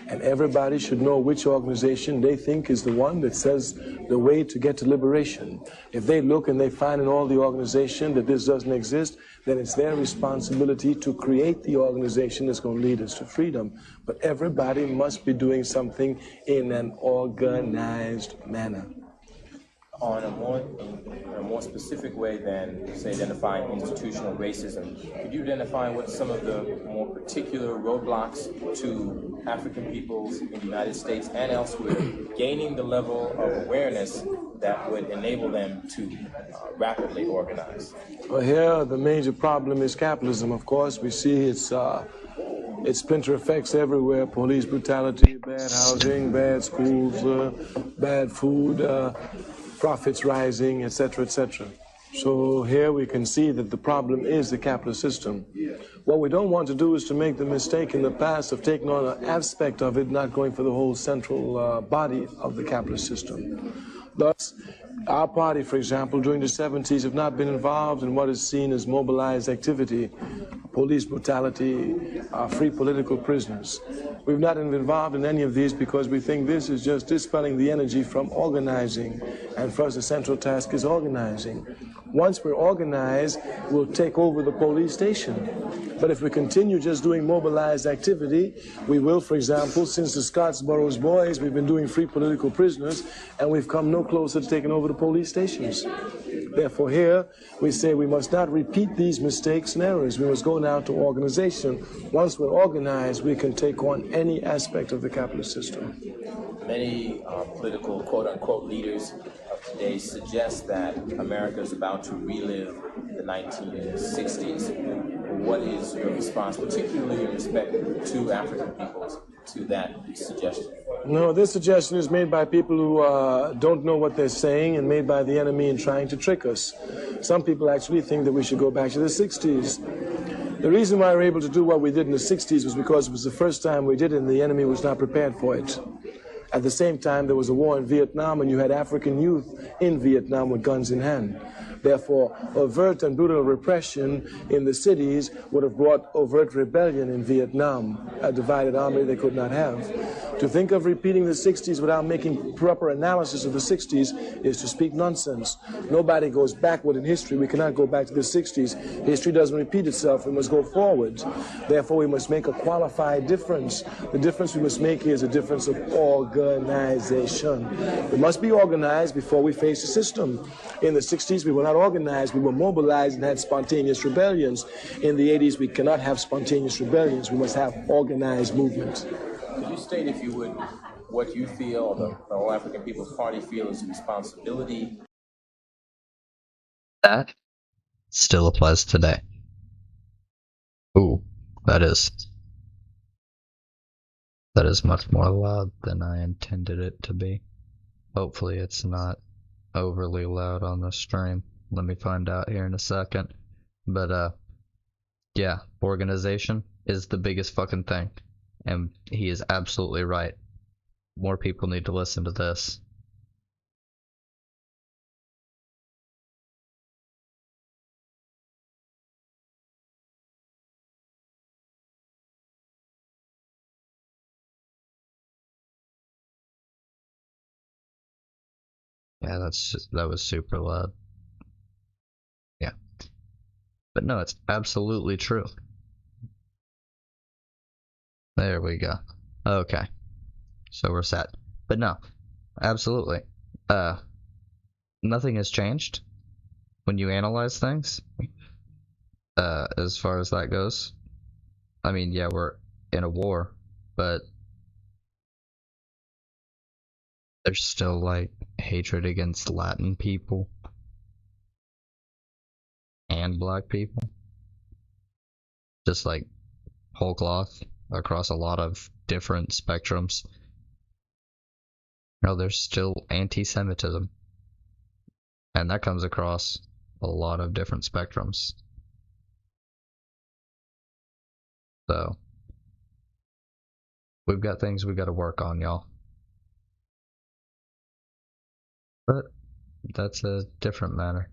And everybody should know which organization they think is the one that says the way to get to liberation. If they look and they find in all the organization that this doesn't exist, then it's their responsibility to create the organization that's going to lead us to freedom. But everybody must be doing something in an organized manner. In a more specific way than, say, identifying institutional racism, could you identify what some of the more particular roadblocks to African peoples in the United States and elsewhere gaining the level of awareness that would enable them to rapidly organize? Well, here the major problem is capitalism, of course. We see its splinter effects everywhere: police brutality, bad housing, bad schools, bad food, profits rising, etc., etc. So here we can see that the problem is the capitalist system. What we don't want to do is to make the mistake in the past of taking on an aspect of it, not going for the whole central body of the capitalist system. Thus, our party, for example, during the 70s have not been involved in what is seen as mobilized activity, police brutality, free political prisoners. We've not been involved in any of these because we think this is just dispelling the energy from organizing. And for us, the central task is organizing. Once we're organized, we'll take over the police station. But if we continue just doing mobilized activity, we will, for example, since the Scottsboro Boys, we've been doing free political prisoners, and we've come no closer to taking over the police stations. Therefore, here, we say we must not repeat these mistakes and errors. We must go now to organization. Once we're organized, we can take on any aspect of the capitalist system. Many political, quote-unquote, leaders of today suggest that America is about to relive the 1960s. What is your response, particularly in respect to African peoples, to that suggestion? No, this suggestion is made by people who don't know what they're saying and made by the enemy in trying to trick us. Some people actually think that we should go back to the 60s. The reason why we were able to do what we did in the 60s was because it was the first time we did it and the enemy was not prepared for it. At the same time, there was a war in Vietnam and you had African youth in Vietnam with guns in hand. Therefore, overt and brutal repression in the cities would have brought overt rebellion in Vietnam, a divided army they could not have. To think of repeating the 60s without making proper analysis of the 60s is to speak nonsense. Nobody goes backward in history. We cannot go back to the 60s. History doesn't repeat itself. We must go forward. Therefore, we must make a qualified difference. The difference we must make here is a difference of organization. We must be organized before we face the system. In the 60s, we were not organized. We were mobilized and had spontaneous rebellions. In the 80s, we cannot have spontaneous rebellions. We must have organized movements. Could you state, if you would, what you feel, or the All African People's Party feel is responsibility? That still applies today. Ooh, that is much more loud than I intended it to be. Hopefully it's not overly loud on the stream. Let me find out here in a second. But yeah, organization is the biggest fucking thing. And he is absolutely right. More people need to listen to this. Yeah, that was super loud. Yeah. But no, it's absolutely true. There we go. Okay. So we're set. But no, absolutely. nothing has changed when you analyze things, as far as that goes. I mean, yeah, we're in a war, but there's still, like, hatred against Latin people and black people. Just, like, whole cloth across a lot of different spectrums. No, there's still anti-Semitism. And that comes across a lot of different spectrums. So, we've got things we gotta work on, y'all. But that's a different matter.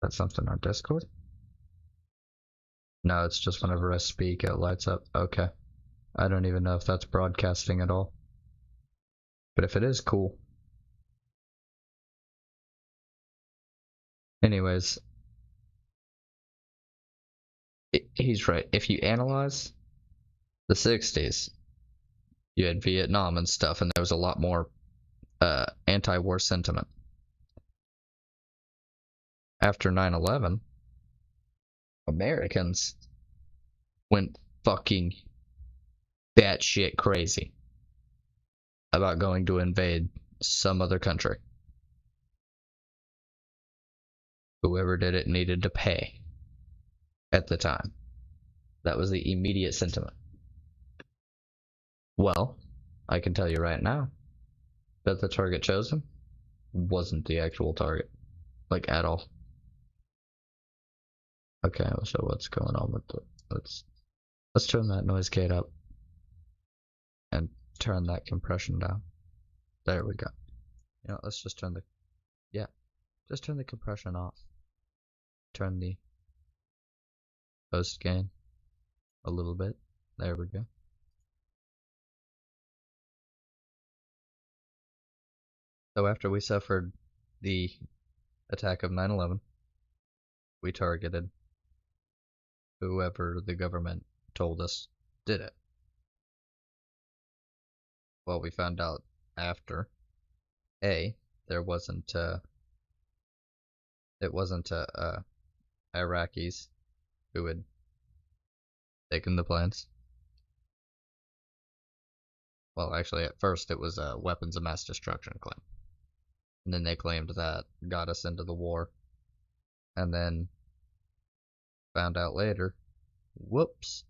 That's something on Discord? No, it's just whenever I speak, it lights up. Okay. I don't even know if that's broadcasting at all. But if it is, cool. Anyways, he's right. If you analyze the 60s, you had Vietnam and stuff, and there was a lot more anti-war sentiment. After 9/11, Americans went fucking batshit crazy about going to invade some other country. Whoever did it needed to pay at the time. That was the immediate sentiment. Well, I can tell you right now that the target chosen wasn't the actual target, like, at all. Okay, so what's going on with the... Let's turn that noise gate up and turn that compression down. There we go. You know, let's just turn the... Yeah, just turn the compression off. Turn the host gain a little bit. There we go. So after we suffered the attack of 9/11, we targeted whoever the government told us did it. Well, we found out after, there wasn't Iraqis who had taken the planes. Well, actually, at first it was a weapons of mass destruction claim. And then they claimed that got us into the war. And then found out later, whoops,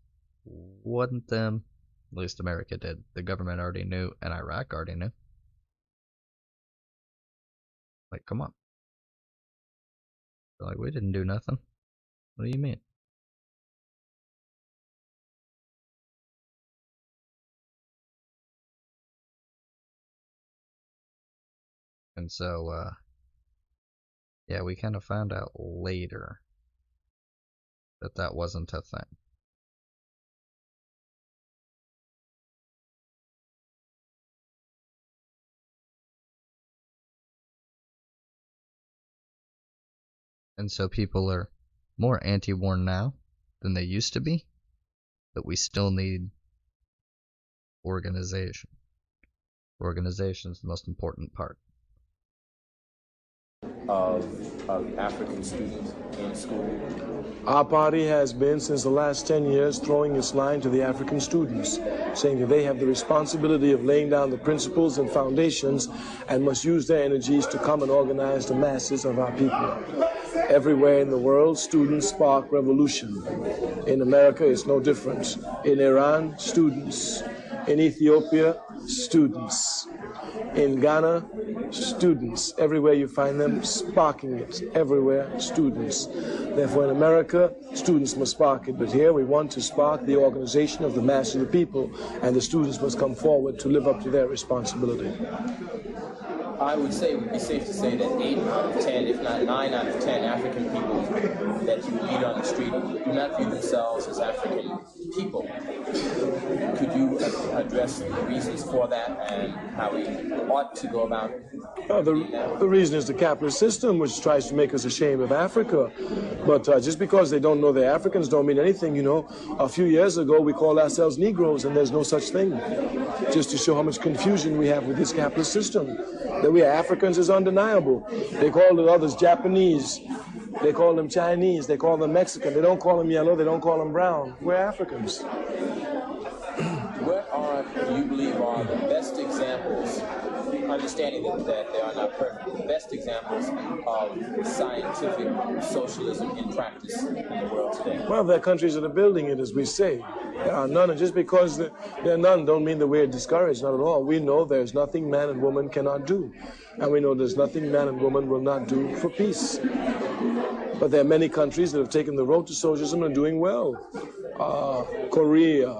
wasn't them. At least America did. The government already knew, and Iraq already knew. Like, come on. They're like, we didn't do nothing. What do you mean? And so, yeah, we kind of found out later that that wasn't a thing. And so people are more anti-war now than they used to be, but we still need organization. Organization is the most important part. Of African students in school? Our party has been, since the last 10 years, throwing its line to the African students, saying that they have the responsibility of laying down the principles and foundations and must use their energies to come and organize the masses of our people. Everywhere in the world, students spark revolution. In America, it's no different. In Iran, students. In Ethiopia, students. In Ghana, students. Everywhere you find them, sparking it. Everywhere, students. Therefore, in America, students must spark it. But here, we want to spark the organization of the mass of the people, and the students must come forward to live up to their responsibility. I would say it would be safe to say that 8 out of 10, if not 9 out of 10 African people that you meet on the street do not view themselves as African people. Could you address the reasons for that and how we ought to go about the reason is the capitalist system, which tries to make us ashamed of Africa. But just because they don't know they're Africans don't mean anything, you know. A few years ago, we called ourselves Negroes, and there's no such thing. Just to show how much confusion we have with this capitalist system. That we are Africans is undeniable. They call the others Japanese. They call them Chinese. They call them Mexican. They don't call them yellow. They don't call them brown. We're Africans. What do you believe are the best examples, understanding that they are not perfect, the best examples of scientific socialism in practice in the world today? Well, there are countries that are building it, as we say. There are none, and just because there are none don't mean that we're discouraged, not at all. We know there's nothing man and woman cannot do, and we know there's nothing man and woman will not do for peace. But there are many countries that have taken the road to socialism and are doing well. Korea,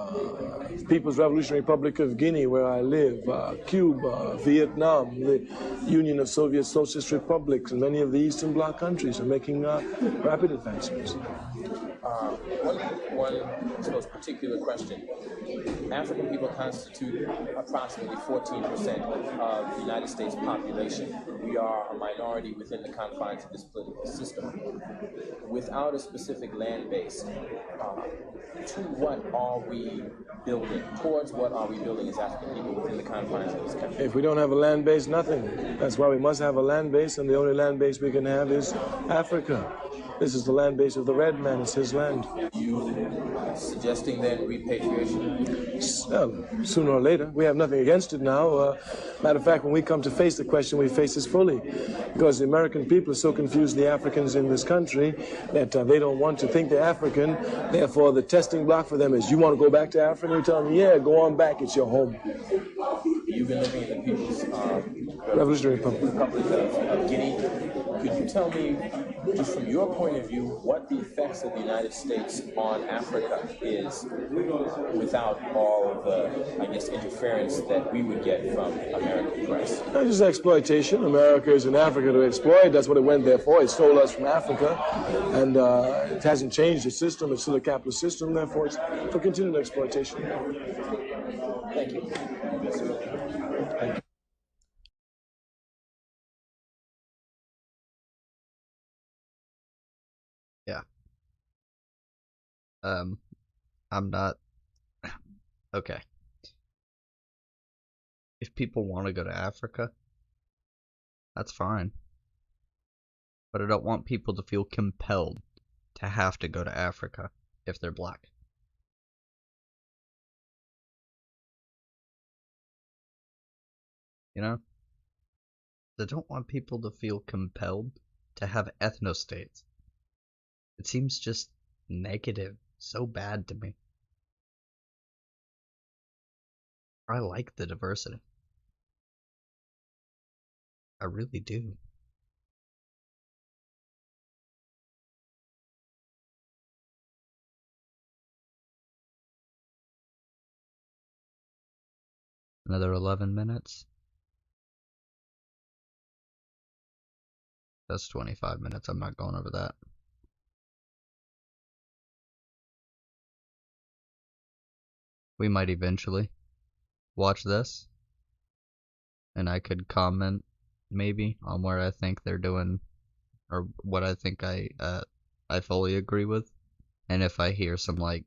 People's Revolutionary Republic of Guinea, where I live, Cuba, Vietnam, the Union of Soviet Socialist Republics, and many of the Eastern Bloc countries are making rapid advancements. One, I suppose, particular question. African people constitute approximately 14% of the United States population. We are a minority within the confines of this political system. Without a specific land base, to what are we building? Towards what are we building as African people within the confines of this country? If we don't have a land base, nothing. That's why we must have a land base, and the only land base we can have is Africa. This is the land base of the red man. It's his land. You suggesting then repatriation? Sooner or later. We have nothing against it now. Matter of fact, when we come to face the question, we face this fully. Because the American people are so confused, the Africans in this country, that they don't want to think they're African. Therefore, the testing block for them is, you want to go back to Africa? You tell them, yeah, go on back. It's your home. You've been living in the People's Revolutionary Republic of Guinea. Could you tell me, just from your point of view, what the effects of the United States on Africa is without all of the, I guess, interference that we would get from American press? It's just exploitation. America is in Africa to exploit. That's what it went there for. It stole us from Africa. And it hasn't changed the system. It's still a capitalist system. Therefore, it's for continued exploitation. Thank you. Thank you. Yeah. I'm not... Okay. If people want to go to Africa, that's fine. But I don't want people to feel compelled to have to go to Africa if they're black. You know? I don't want people to feel compelled to have ethnostates. It seems just negative, so bad to me. I like the diversity. I really do. Another 11 minutes. That's 25 minutes. I'm not going over that. We might eventually watch this, and I could comment maybe on where I think they're doing, or what I think I fully agree with, and if I hear some like,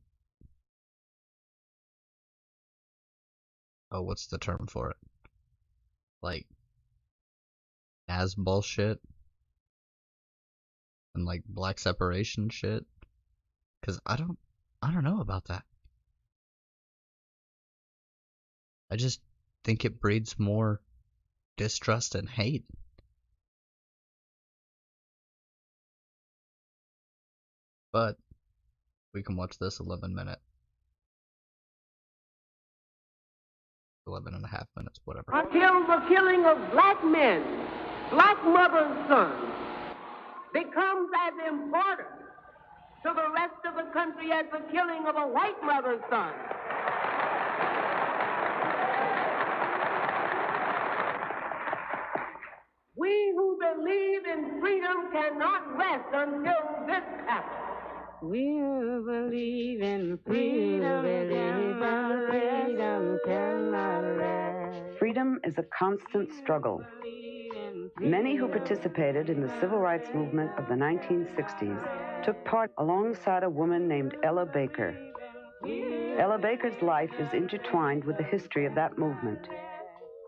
oh, what's the term for it? Like as bullshit and like black separation shit, because I don't know about that. I just think it breeds more distrust and hate. But we can watch this 11 and a half minutes, whatever. Until the killing of black men, black mothers' sons, becomes as important to the rest of the country as the killing of a white mother's son. We who believe in freedom cannot rest until this happens. We believe in freedom, freedom cannot rest. Freedom is a constant struggle. Many who participated in the civil rights movement of the 1960s took part alongside a woman named Ella Baker. Ella Baker's life is intertwined with the history of that movement.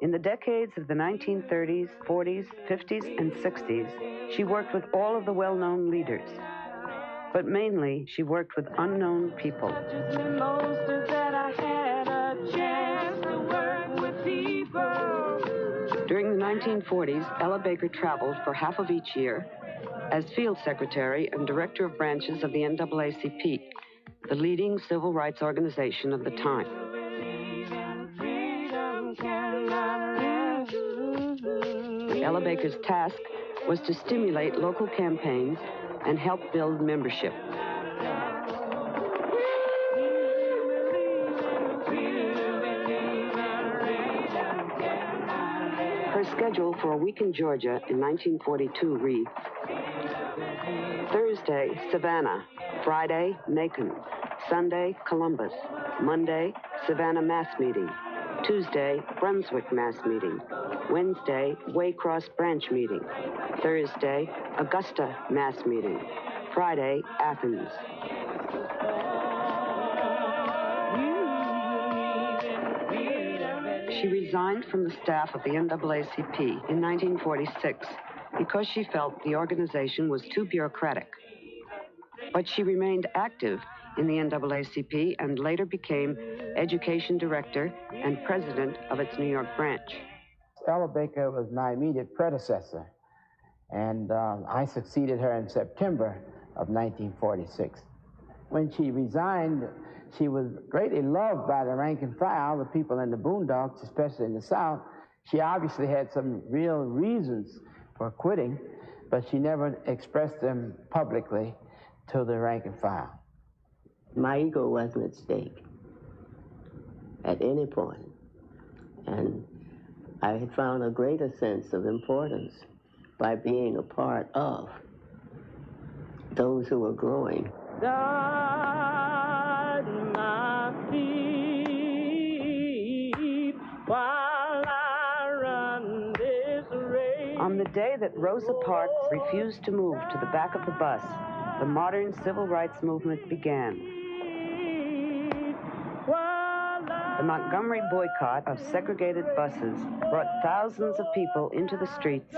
In the decades of the 1930s, 40s, 50s, and 60s, she worked with all of the well-known leaders. But mainly, she worked with unknown people. During the 1940s, Ella Baker traveled for half of each year as field secretary and director of branches of the NAACP, the leading civil rights organization of the time. Ella Baker's task was to stimulate local campaigns and help build membership. Her schedule for a week in Georgia in 1942 reads: Thursday, Savannah. Friday, Macon. Sunday, Columbus. Monday, Savannah Mass Meeting. Tuesday, Brunswick Mass Meeting. Wednesday, Waycross Branch Meeting. Thursday, Augusta Mass Meeting. Friday, Athens. She resigned from the staff of the NAACP in 1946 because she felt the organization was too bureaucratic. But she remained active in the NAACP and later became education director and president of its New York branch. Ella Baker was my immediate predecessor, and I succeeded her in September of 1946. When she resigned, she was greatly loved by the rank and file, the people in the boondocks, especially in the South. She obviously had some real reasons for quitting, but she never expressed them publicly to the rank and file. My ego wasn't at stake at any point, and I had found a greater sense of importance by being a part of those who were growing. God, my feet, while I run this race. On the day that Rosa Parks refused to move to the back of the bus, the modern civil rights movement began. The Montgomery boycott of segregated buses brought thousands of people into the streets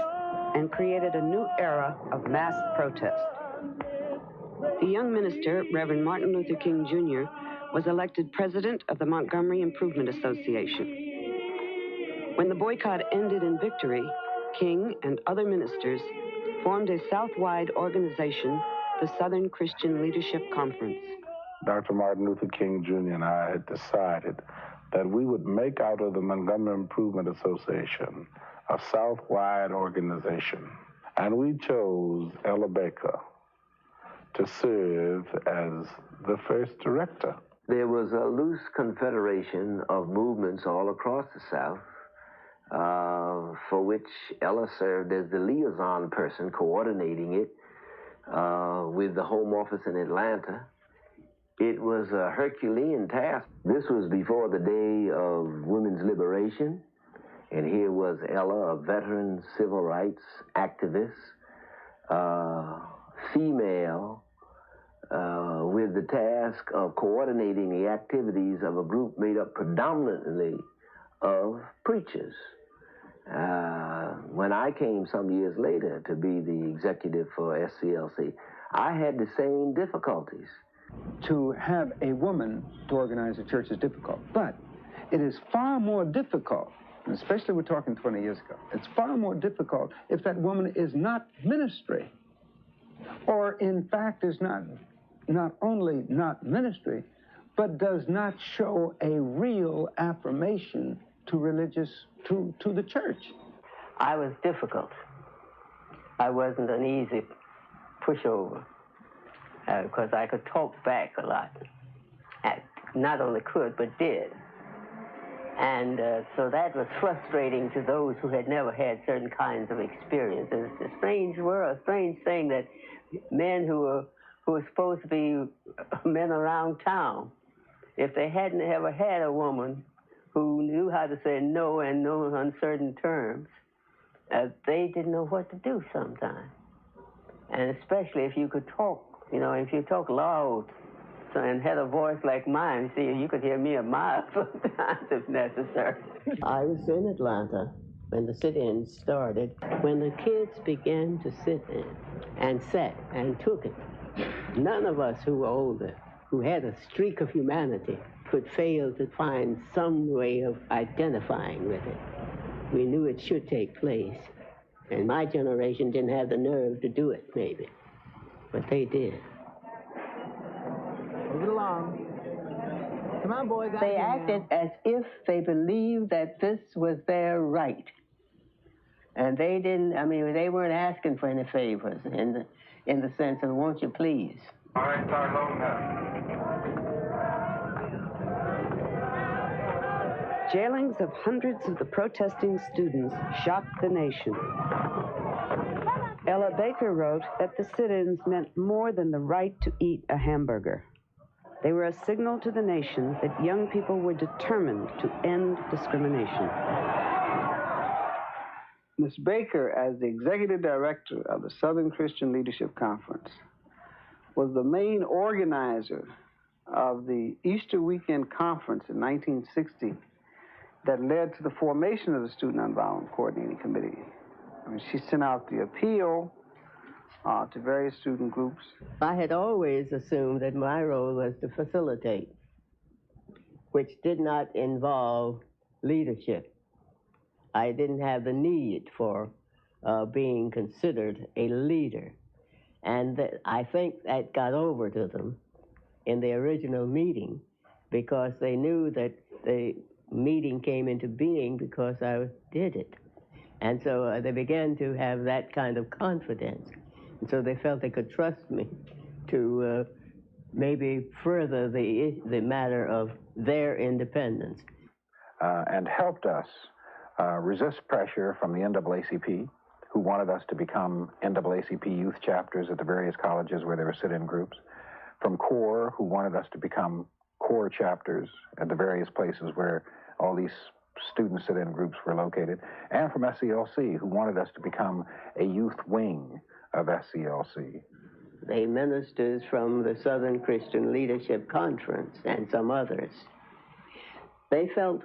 and created a new era of mass protest. The young minister, Reverend Martin Luther King Jr., was elected president of the Montgomery Improvement Association. When the boycott ended in victory, King and other ministers formed a South-wide organization, the Southern Christian Leadership Conference. Dr. Martin Luther King Jr. and I had decided that we would make out of the Montgomery Improvement Association a South-wide organization. And we chose Ella Baker to serve as the first director. There was a loose confederation of movements all across the South, for which Ella served as the liaison person coordinating it with the Home Office in Atlanta. It was a Herculean task. This was before the day of women's liberation, and here was Ella, a veteran civil rights activist, female, with the task of coordinating the activities of a group made up predominantly of preachers. When I came some years later to be the executive for SCLC, I had the same difficulties. To have a woman to organize a church is difficult, but it is far more difficult, and especially we're talking 20 years ago, it's far more difficult if that woman is not ministry, or in fact is not only not ministry, but does not show a real affirmation to to the church. I was difficult. I wasn't an easy pushover. Because I could talk back a lot. I not only could, but did. And so that was frustrating to those who had never had certain kinds of experiences. It's a strange thing that men who were who were supposed to be men around town, if they hadn't ever had a woman who knew how to say no and no on certain terms, they didn't know what to do sometimes. And especially if you could talk, you know, if you talk loud and had a voice like mine, see, you could hear me a mile sometimes if necessary. I was in Atlanta when the sit-ins started, when the kids began to sit in and sat and took it. None of us who were older, who had a streak of humanity, could fail to find some way of identifying with it. We knew it should take place. And my generation didn't have the nerve to do it, maybe. But they did. Move it along. Come on, boys. They acted as if they believed that this was their right. And they didn't, I mean, they weren't asking for any favors in the sense of, won't you please? All right, start loading up. Jailings of hundreds of the protesting students shocked the nation. Ella Baker wrote that the sit-ins meant more than the right to eat a hamburger. They were a signal to the nation that young people were determined to end discrimination. Ms. Baker, as the executive director of the Southern Christian Leadership Conference, was the main organizer of the Easter Weekend Conference in 1960 that led to the formation of the Student Nonviolent Coordinating Committee. I mean, she sent out the appeal to various student groups. I had always assumed that my role was to facilitate, which did not involve leadership. I didn't have the need for being considered a leader. And I think that got over to them in the original meeting because they knew that the meeting came into being because I did it. And so they began to have that kind of confidence. And so they felt they could trust me to maybe further the matter of their independence. And helped us resist pressure from the NAACP, who wanted us to become NAACP youth chapters at the various colleges where there were sit-in groups, from CORE, who wanted us to become CORE chapters at the various places where all these student sit-in groups were located, and from SCLC, who wanted us to become a youth wing of SCLC. The ministers from the Southern Christian Leadership Conference and some others, they felt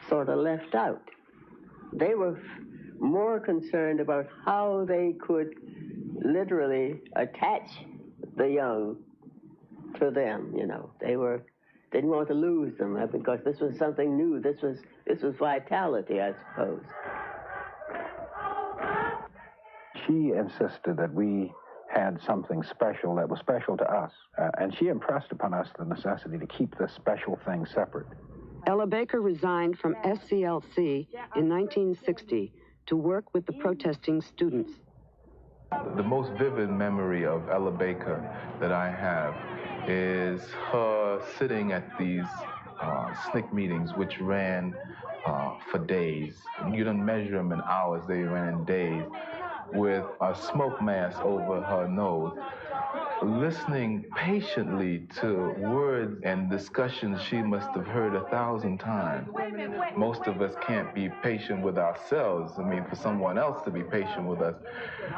sort of left out. They were more concerned about how they could literally attach the young to them, you know. They didn't want to lose them because this was something new. This was vitality, I suppose. She insisted that we had something special that was special to us, and she impressed upon us the necessity to keep this special thing separate. Ella Baker resigned from SCLC in 1960 to work with the protesting students. The most vivid memory of Ella Baker that I have is her sitting at these SNCC meetings, which ran for days. You don't measure them in hours, they ran in days, with a smoke mask over her nose, listening patiently to words and discussions she must have heard 1,000 times. Most of us can't be patient with ourselves. I mean, for someone else to be patient with us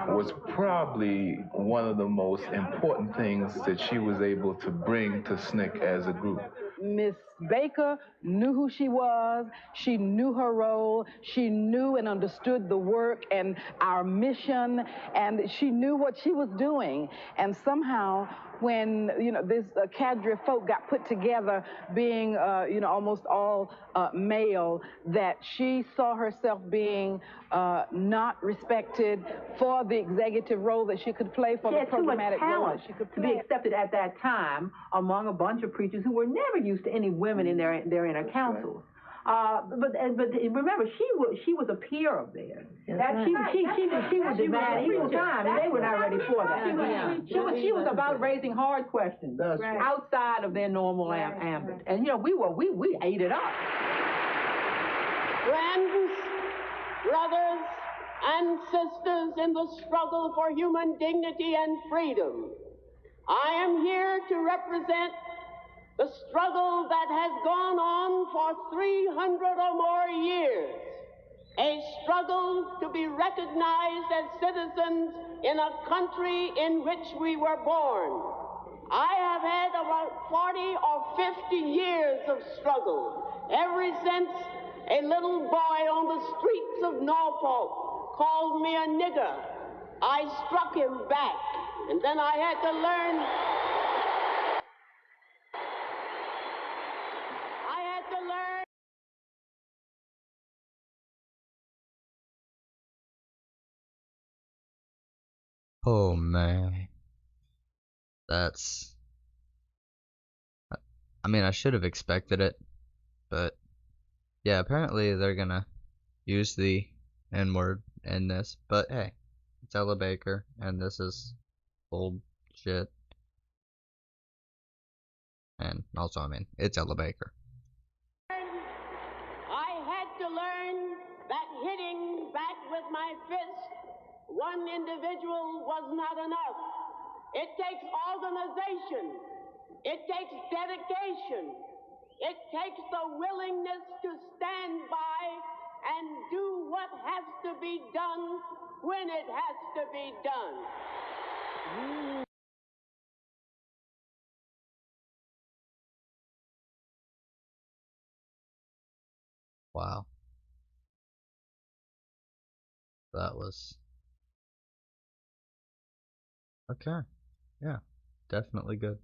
was probably one of the most important things that she was able to bring to SNCC as a group. Miss Baker knew who she was, she knew her role, she knew and understood the work and our mission, and she knew what she was doing. And somehow, when, you know, this cadre of folk got put together, being, you know, almost all male, that she saw herself being not respected for the executive role that she could play, for the programmatic role that she could play. To be accepted at that time among a bunch of preachers who were never used to any women in their inner councils. But remember, she was a peer of theirs. She was demanding equal time, and they were not ready for that. She was about raising hard questions outside of their normal ambit. And you know, we ate it up. Friends, brothers, and sisters in the struggle for human dignity and freedom, I am here to represent the struggle that has gone on for 300 or more years, a struggle to be recognized as citizens in a country in which we were born. I have had about 40 or 50 years of struggle, ever since a little boy on the streets of Norfolk called me a nigger. I struck him back, and then I had to learn. Oh man. That's... I mean, I should have expected it, but yeah, apparently they're gonna use the N-word in this, but hey, it's Ella Baker, and this is bullshit. And also, I mean, it's Ella Baker. I had to learn that hitting back with my fist one individual was not enough. It takes organization. It takes dedication. It takes the willingness to stand by and do what has to be done when it has to be done. Wow. That was... okay. Yeah. Definitely good.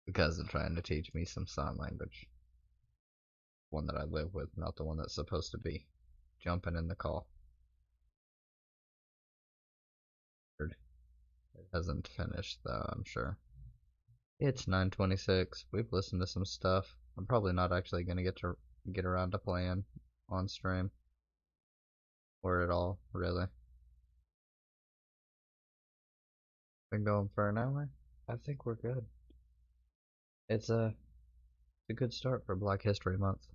Because they're trying to teach me some sign language. One that I live with, not the one that's supposed to be jumping in the call. It hasn't finished though, I'm sure. It's 9:26. We've listened to some stuff. I'm probably not actually gonna get around to playing on stream or at all, really. Been going for an hour. I think we're good. It's a good start for Black History Month.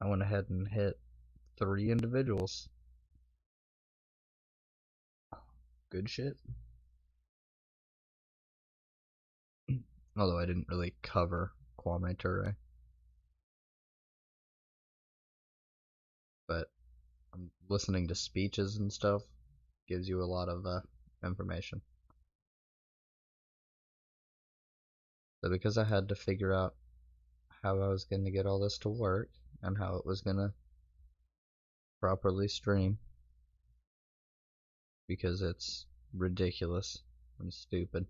I went ahead and hit 3 individuals. Good shit. Although I didn't really cover Kwame Ture. But I'm listening to speeches and stuff. Gives you a lot of information. So because I had to figure out how I was going to get all this to work and how it was going to properly stream, because it's ridiculous and stupid.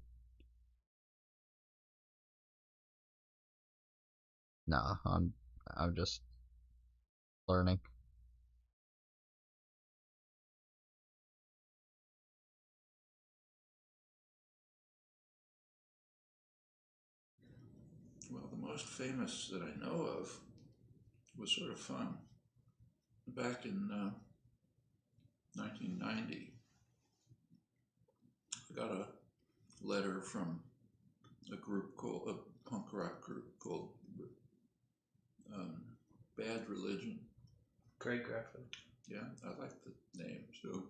Nah, I'm just learning. Well, the most famous that I know of was sort of fun. Back in 1990, I got a letter from a punk rock group called Bad Religion. Great graphic. Yeah, I like the name. So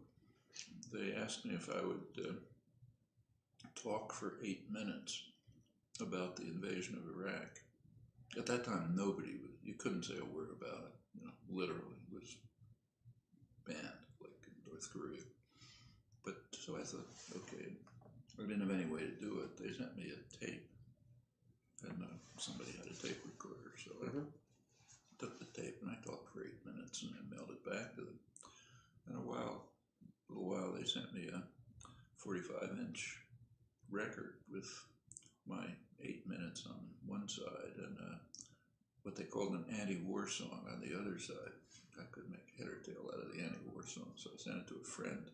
they asked me if I would talk for 8 minutes about the invasion of Iraq. At that time, you couldn't say a word about it. Literally, it was banned, like in North Korea. But so I thought, okay, I didn't have any way to do it. They sent me a tape, and somebody had a tape recorder, so I took the tape and I talked for 8 minutes, and I mailed it back to them. And a little while, they sent me a 45-inch record with my 8 minutes on one side and what they called an anti-war song on the other side. I could make head or tail out of the anti-war song, so I sent it to a friend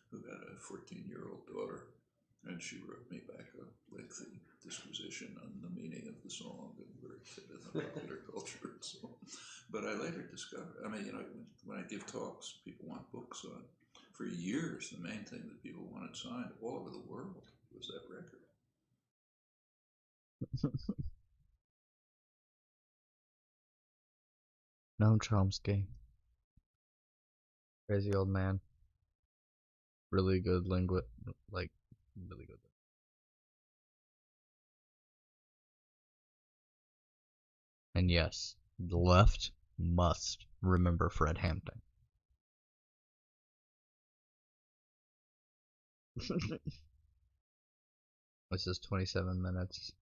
who had a 14-year-old daughter, and she wrote me back a lengthy disquisition on the meaning of the song and where it fit in the popular culture and so on. But I later discovered, when I give talks, people want books on. For years, the main thing that people wanted signed all over the world was that record. Noam Chomsky. Crazy old man. Really good really good. And yes, the left must remember Fred Hampton. This is 27 minutes.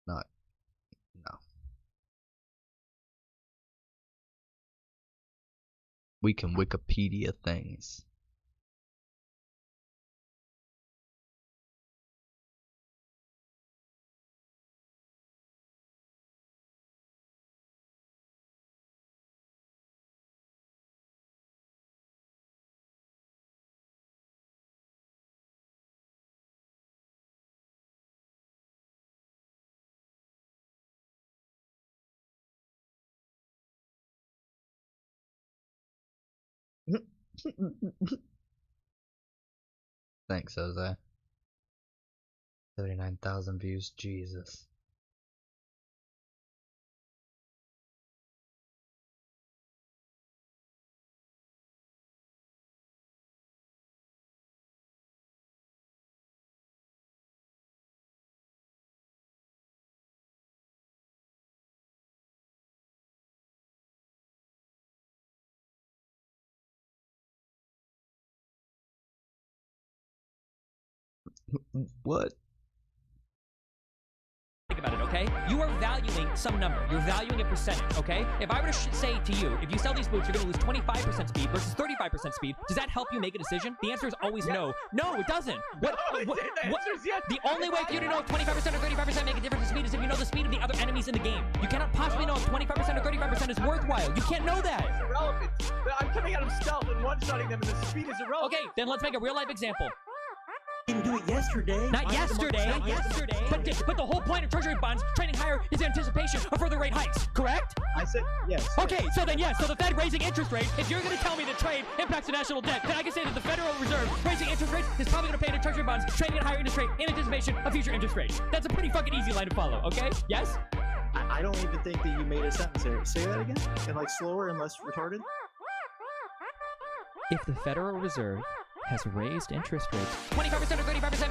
Not, no. We can Wikipedia things. Thanks, Jose. 39,000 views, Jesus. What? Think about it, okay? You are valuing some number. You're valuing a percentage, okay? If I were to say to you, if you sell these boots, you're going to lose 25% speed versus 35% speed, does that help you make a decision? The answer is always no. No, it doesn't. The only way for you to know if 25% or 35% make a difference in speed is if you know the speed of the other enemies in the game. You cannot possibly know if 25% or 35% is worthwhile. You can't know that. It's irrelevant. I'm coming out of stealth and one-shotting them, and the speed is irrelevant. Okay, then let's make a real-life example. Didn't do it yesterday. Not yesterday. But the whole point of treasury bonds trading higher is anticipation of further rate hikes, correct? I said yes. Okay, so then yes. So the Fed raising interest rates, if you're going to tell me that trade impacts the national debt, then I can say that the Federal Reserve raising interest rates is probably going to pay into treasury bonds trading at higher interest rate in anticipation of future interest rates. That's a pretty fucking easy line to follow, okay? Yes? I don't even think that you made a sentence there. Say that again? And like slower and less retarded? If the Federal Reserve has raised interest rates 25% or 35%.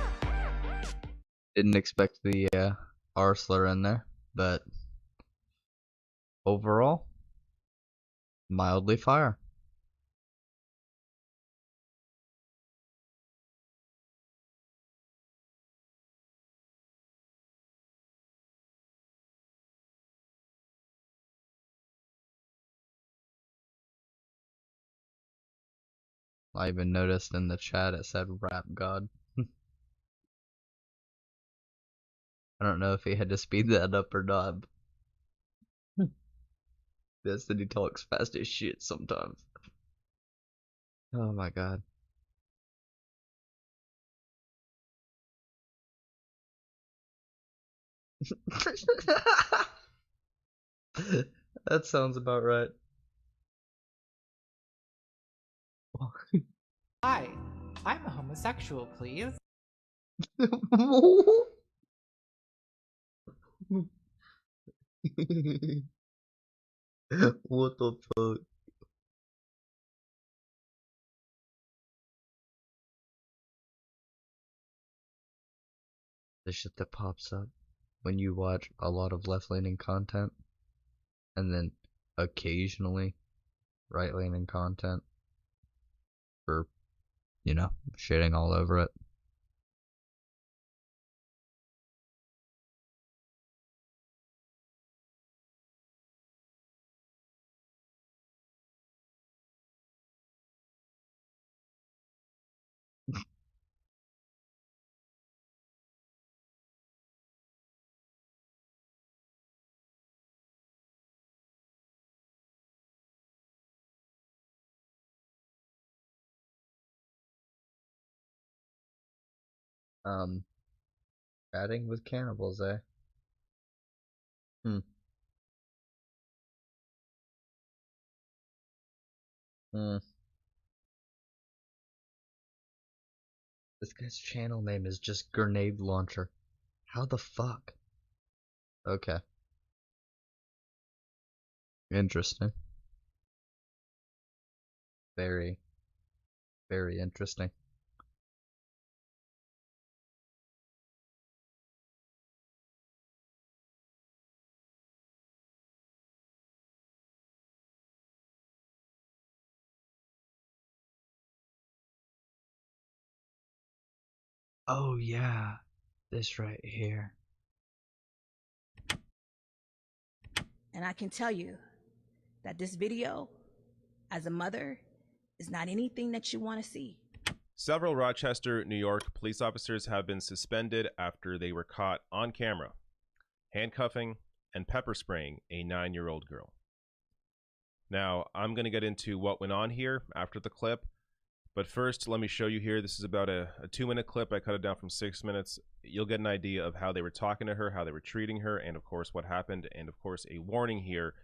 Didn't expect the R slur in there, but overall, mildly fire. I even noticed in the chat it said Rap God. I don't know if he had to speed that up or not. Destiny talks fast as shit sometimes. Oh my god. That sounds about right. Hi, I'm a homosexual, please. What the fuck? The shit that pops up when you watch a lot of left-leaning content and then occasionally right-leaning content for, you know, shitting all over it. Chatting with cannibals, eh? Hmm. Hmm. This guy's channel name is just Grenade Launcher. How the fuck? Okay. Interesting. Very, very interesting. Oh yeah, this right here. And I can tell you that this video, as a mother, is not anything that you want to see. Several Rochester, New York police officers have been suspended after they were caught on camera handcuffing and pepper spraying a 9-year-old girl. Now, I'm going to get into what went on here after the clip, but first let me show you here. This is about a 2-minute clip. I cut it down from 6 minutes. You'll get an idea of how they were talking to her, how they were treating her, and of course what happened, and of course a warning here.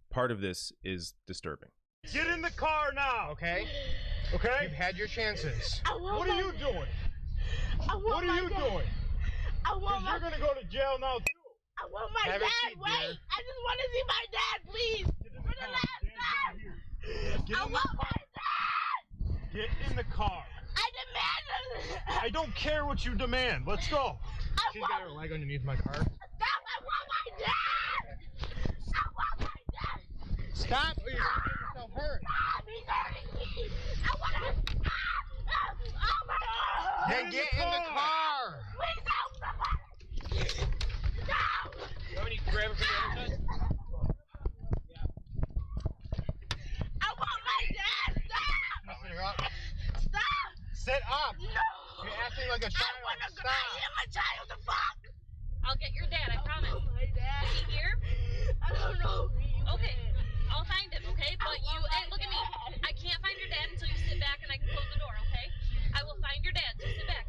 Part of this is disturbing. Get in the car now, okay? Okay? You've had your chances. What are you doing? What are you doing? Because you're going to go to jail now, too. I want my dad. Wait, I just want to see my dad, please. For the last time. I want my dad. Get in the car. I demand it. I don't care what you demand. Let's go. She's got her leg underneath my car. Stop. I want my dad. I want my dad. Stop or you're going to get yourself hurt. Stop. He's hurting me. I want to stop. Oh, my God. Then get in the car. Please help somebody. No. You want me to grab it from the other side? I want my dad. Stop. Stop. Sit up. No. You're acting like a child. Stop. I am a child. The fuck. I'll get your dad, I promise. Oh, my dad. Is he here? I don't know. Okay, I'll find him, okay? But you, hey, look at me. I can't find your dad until you sit back and I can close the door, okay? I will find your dad, so sit back.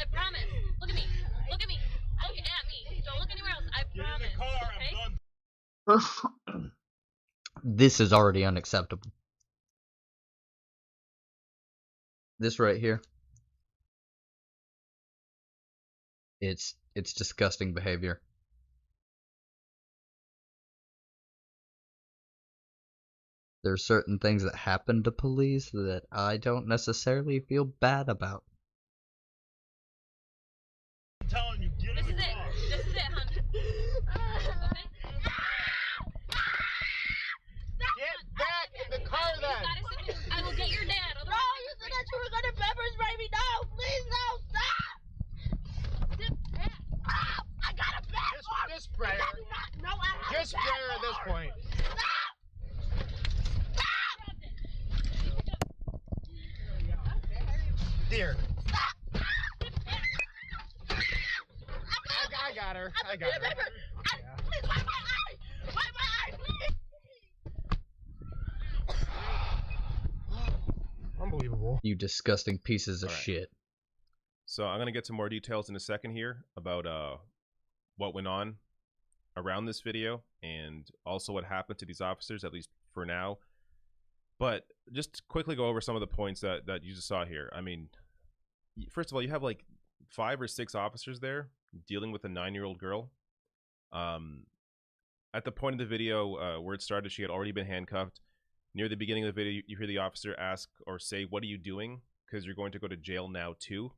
I promise. Look at me. Look at me. Look at me. Don't look anywhere else. I promise, okay? This is already unacceptable. This right here. It's disgusting behavior. There's certain things that happen to police that I don't necessarily feel bad about. I'm telling you, get in the car. This is it, hon. Okay? Get back in the car then. I will get your dad. No, you said that you were going to pepper spray me. No, please, no, stop. I got a bad arm. Just spray her. No, I have Just spray her at this point. Stop. Dear. I got her. I got her. Please wipe my eye. Wipe my eye, please. Unbelievable. You disgusting pieces of shit. So I'm going to get to more details in a second here about what went on around this video and also what happened to these officers, at least for now. But just quickly go over some of the points that you just saw here. I mean, first of all, you have like 5 or 6 officers there dealing with a 9-year-old girl. At the point of the video where it started, she had already been handcuffed. Near the beginning of the video, you hear the officer ask or say, "What are you doing? Because you're going to go to jail now too,"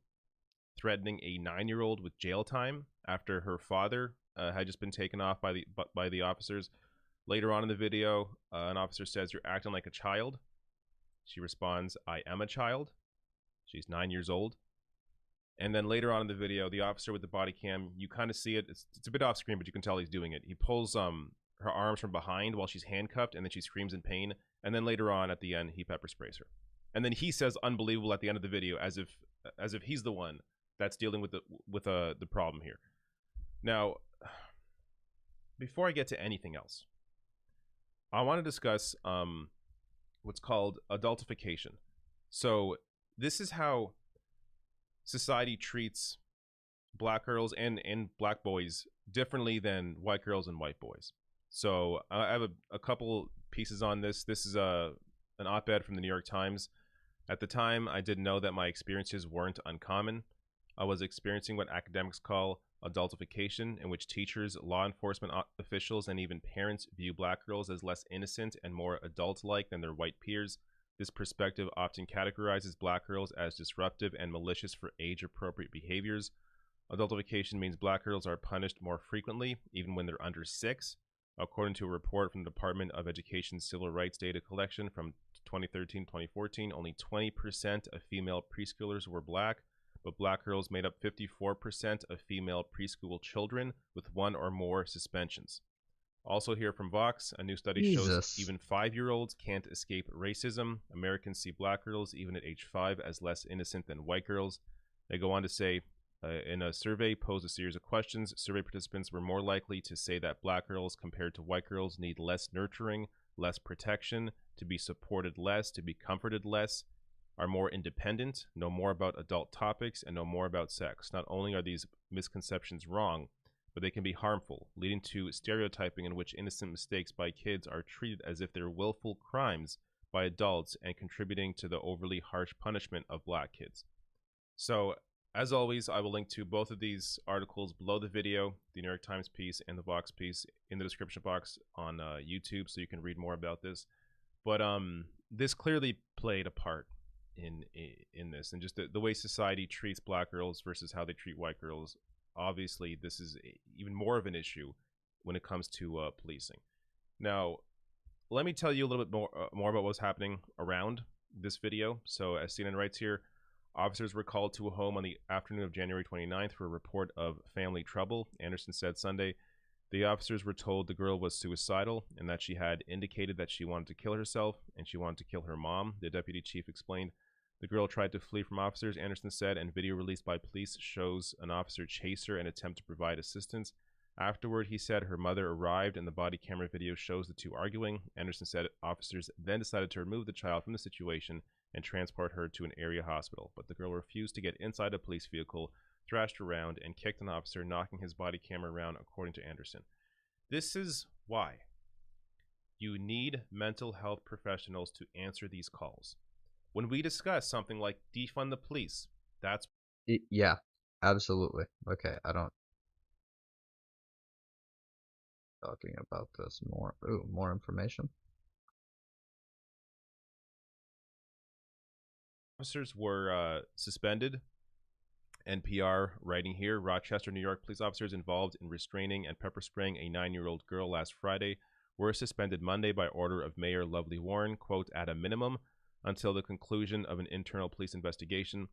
threatening a 9-year-old with jail time after her father had just been taken off by the officers. Later on in the video, an officer says, "You're acting like a child." She responds, "I am a child." She's 9 years old. And then later on in the video, the officer with the body cam, you kind of see it. It's a bit off screen, but you can tell he's doing it. He pulls her arms from behind while she's handcuffed, and then she screams in pain. And then later on at the end, he pepper sprays her. And then he says "unbelievable" at the end of the video, as if he's the one that's dealing with the problem here. Now, before I get to anything else, I want to discuss what's called adultification. So this is how society treats black girls and black boys differently than white girls and white boys. So I have a couple pieces on this. This is an op-ed from the New York Times. At the time, I didn't know that my experiences weren't uncommon. I was experiencing what academics call adultification, in which teachers, law enforcement officials, and even parents view black girls as less innocent and more adult-like than their white peers. This perspective often categorizes black girls as disruptive and malicious for age-appropriate behaviors. Adultification means black girls are punished more frequently, even when they're under 6. According to a report from the Department of Education's Civil Rights Data Collection from 2013-2014, only 20% of female preschoolers were black, but black girls made up 54% of female preschool children with 1 or more suspensions. Also here from Vox, a new study shows even 5-year-olds can't escape racism. Americans see black girls, even at age 5, as less innocent than white girls. They go on to say, in a survey posed a series of questions, survey participants were more likely to say that black girls compared to white girls need less nurturing, less protection, to be supported less, to be comforted less, are more independent, know more about adult topics, and know more about sex. Not only are these misconceptions wrong, but they can be harmful, leading to stereotyping in which innocent mistakes by kids are treated as if they're willful crimes by adults and contributing to the overly harsh punishment of black kids. So, as always, I will link to both of these articles below the video, the New York Times piece and the Vox piece, in the description box on YouTube, so you can read more about this. But this clearly played a part in this, and just the way society treats black girls versus how they treat white girls. Obviously, this is even more of an issue when it comes to policing. Now, let me tell you a little bit more about what's happening around this video. So, as CNN writes here, officers were called to a home on the afternoon of January 29th for a report of family trouble. Anderson said Sunday the officers were told the girl was suicidal and that she had indicated that she wanted to kill herself and she wanted to kill her mom. The deputy chief explained the girl tried to flee from officers, Anderson said, and video released by police shows an officer chase her and attempt to provide assistance. Afterward, he said her mother arrived and the body camera video shows the two arguing. Anderson said officers then decided to remove the child from the situation and transport her to an area hospital, but the girl refused to get inside a police vehicle, thrashed around, and kicked an officer, knocking his body camera around, according to Anderson. This is why you need mental health professionals to answer these calls. When we discuss something like defund the police, that's... Yeah, absolutely. Okay, I don't... Talking about this more. Ooh, more information. Officers were suspended. NPR writing here, Rochester, New York police officers involved in restraining and pepper spraying a 9-year-old girl last Friday were suspended Monday by order of Mayor Lovely Warren, quote, at a minimum, until the conclusion of an internal police investigation.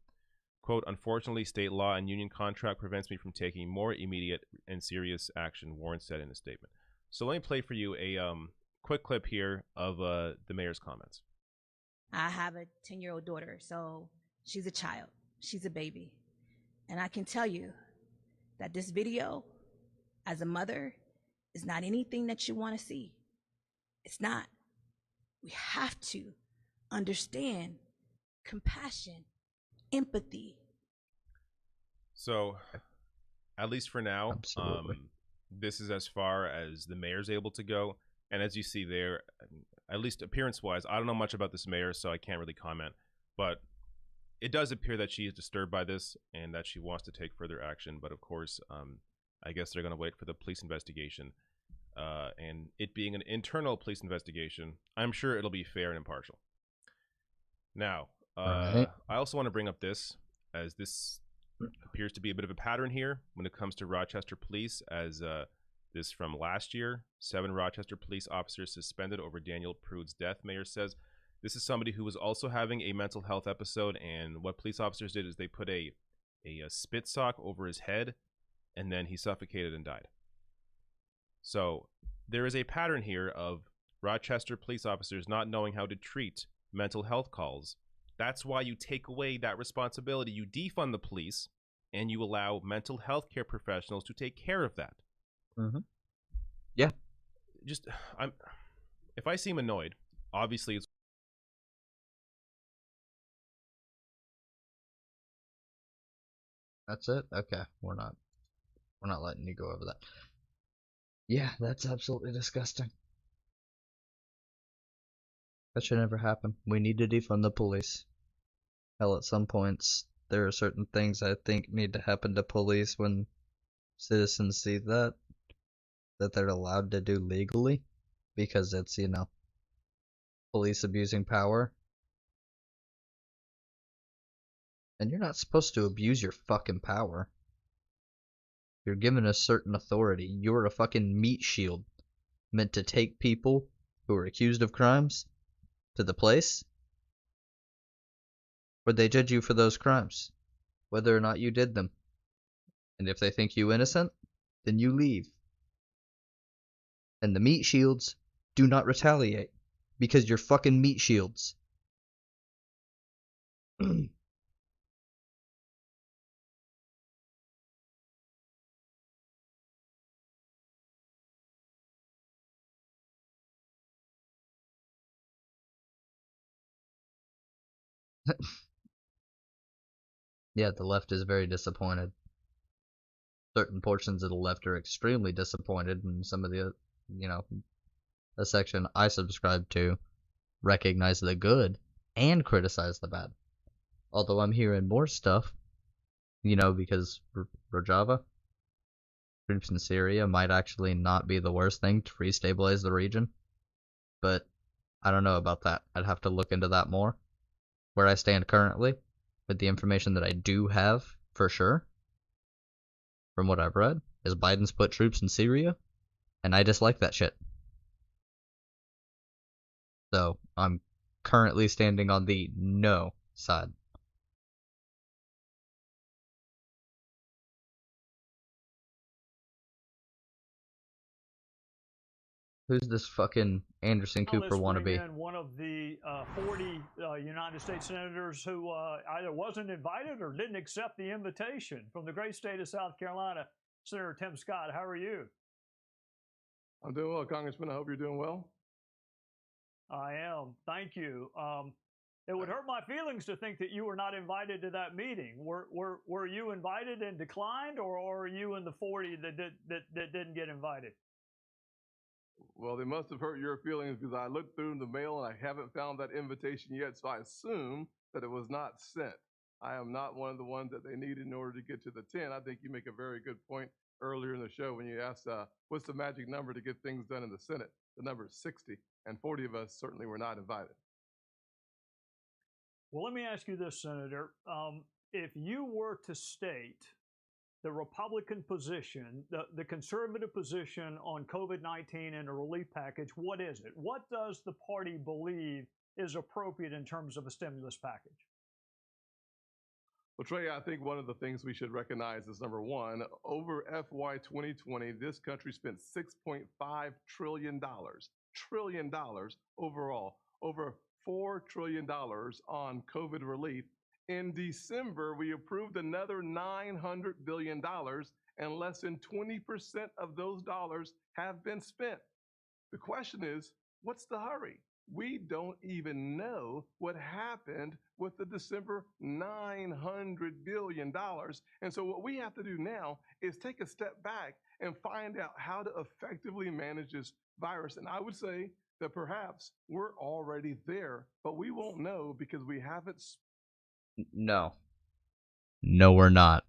Quote, unfortunately, state law and union contract prevents me from taking more immediate and serious action, Warren said in a statement. So let me play for you a quick clip here of the mayor's comments. I have a 10-year-old daughter, so she's a child. She's a baby. And I can tell you that this video, as a mother, is not anything that you want to see. It's not. We have to understand compassion, empathy. So, at least for now, this is as far as the mayor's able to go. And as you see there, at least appearance-wise, I don't know much about this mayor, so I can't really comment. But it does appear that she is disturbed by this and that she wants to take further action. But of course, I guess they're going to wait for the police investigation. And it being an internal police investigation, I'm sure it'll be fair and impartial. Now, I also want to bring up this, as this appears to be a bit of a pattern here when it comes to Rochester police, as this from last year, 7 Rochester police officers suspended over Daniel Prude's death. Mayor says this is somebody who was also having a mental health episode, and what police officers did is they put a spit sock over his head, and then he suffocated and died. So there is a pattern here of Rochester police officers not knowing how to treat mental health calls. That's why you take away that responsibility. You defund the police, and you allow mental health care professionals to take care of that. Mm-hmm. Yeah. Just, if I seem annoyed, obviously it's... That's it? Okay, we're not letting you go over that. Yeah, that's absolutely disgusting. That should never happen. We need to defund the police. Hell, at some points, there are certain things I think need to happen to police when citizens see that they're allowed to do legally, because it's, you know, police abusing power. And you're not supposed to abuse your fucking power. You're given a certain authority. You're a fucking meat shield meant to take people who are accused of crimes to the place where they judge you for those crimes, whether or not you did them. And if they think you innocent, then you leave. And the meat shields do not retaliate, because you're fucking meat shields. Yeah, the left is very disappointed. Certain portions of the left are extremely disappointed, and some of the, you know, the section I subscribe to recognize the good and criticize the bad. Although I'm hearing more stuff, you know, because Rojava, troops in Syria, might actually not be the worst thing to restabilize the region. But I don't know about that. I'd have to look into that more. Where I stand currently, with the information that I do have, for sure, from what I've read, is Biden's put troops in Syria, and I dislike that shit. So, I'm currently standing on the no side. Who's this fucking Anderson Cooper Let's bring wannabe? in one of the 40 United States senators who either wasn't invited or didn't accept the invitation from the great state of South Carolina. Senator Tim Scott, how are you? I'm doing well, Congressman. I hope you're doing well. I am. Thank you. It would hurt my feelings to think that you were not invited to that meeting. Were you invited and declined, or are you in the 40 that didn't get invited? Well, they must have hurt your feelings, because I looked through the mail and I haven't found that invitation yet, so I assume that it was not sent. I am not one of the ones that they needed in order to get to the 10. I think you make a very good point earlier in the show when you asked what's the magic number to get things done in the Senate. The number is 60, and 40 of us certainly were not invited. Well, let me ask you this, Senator. If you were to state the Republican position, the conservative position on COVID-19 and a relief package, what is it? What does the party believe is appropriate in terms of a stimulus package? Well, Trey, I think one of the things we should recognize is, number one, over FY 2020, this country spent $6.5 trillion overall, over $4 trillion on COVID relief. In December, we approved another $900 billion, and less than 20% of those dollars have been spent. The question is, what's the hurry? we don't even know what happened with the December $900 billion. And so what we have to do now is take a step back and find out how to effectively manage this virus. And I would say that perhaps we're already there, but we won't know because we haven't. No. No, we're not.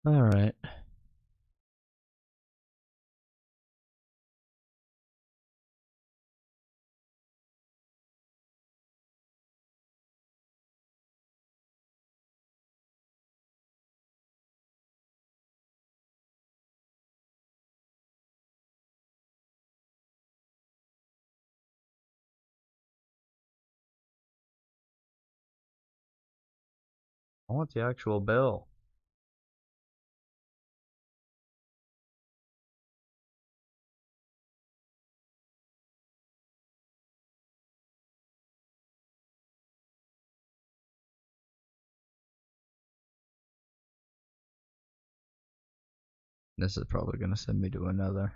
All right. I want the actual bill. This is probably going to send me to another.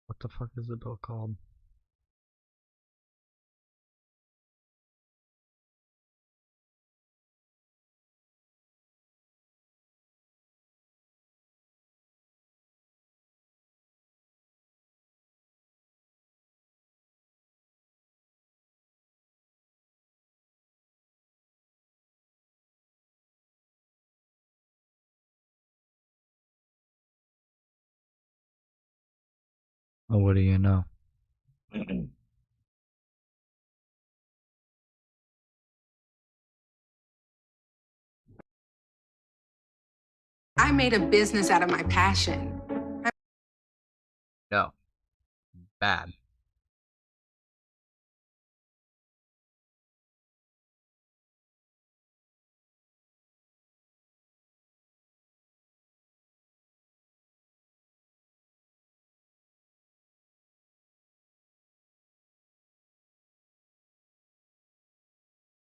What the fuck is the bill called? Oh, what do you know? I made a business out of my passion. No. Bad.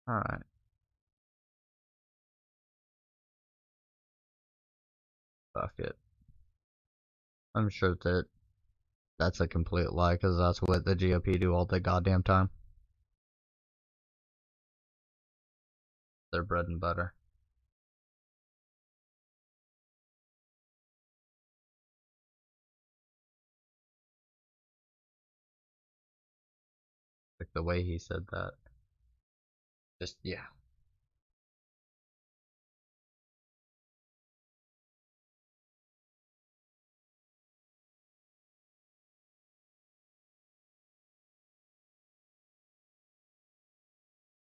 Alright. Fuck it. I'm sure that that's a complete lie, because that's what the GOP do all the goddamn time. Their bread and butter. Like the way he said that. Just, yeah.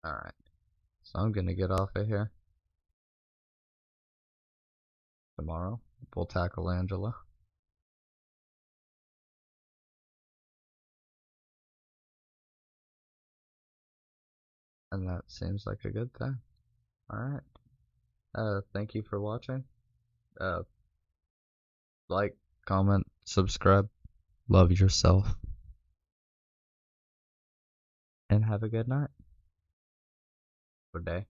Alright. So I'm gonna get off of here. Tomorrow, we'll tackle Angela. And that seems like a good thing. Alright. Thank you for watching. Like, comment, subscribe. Love yourself. And have a good night. Good day.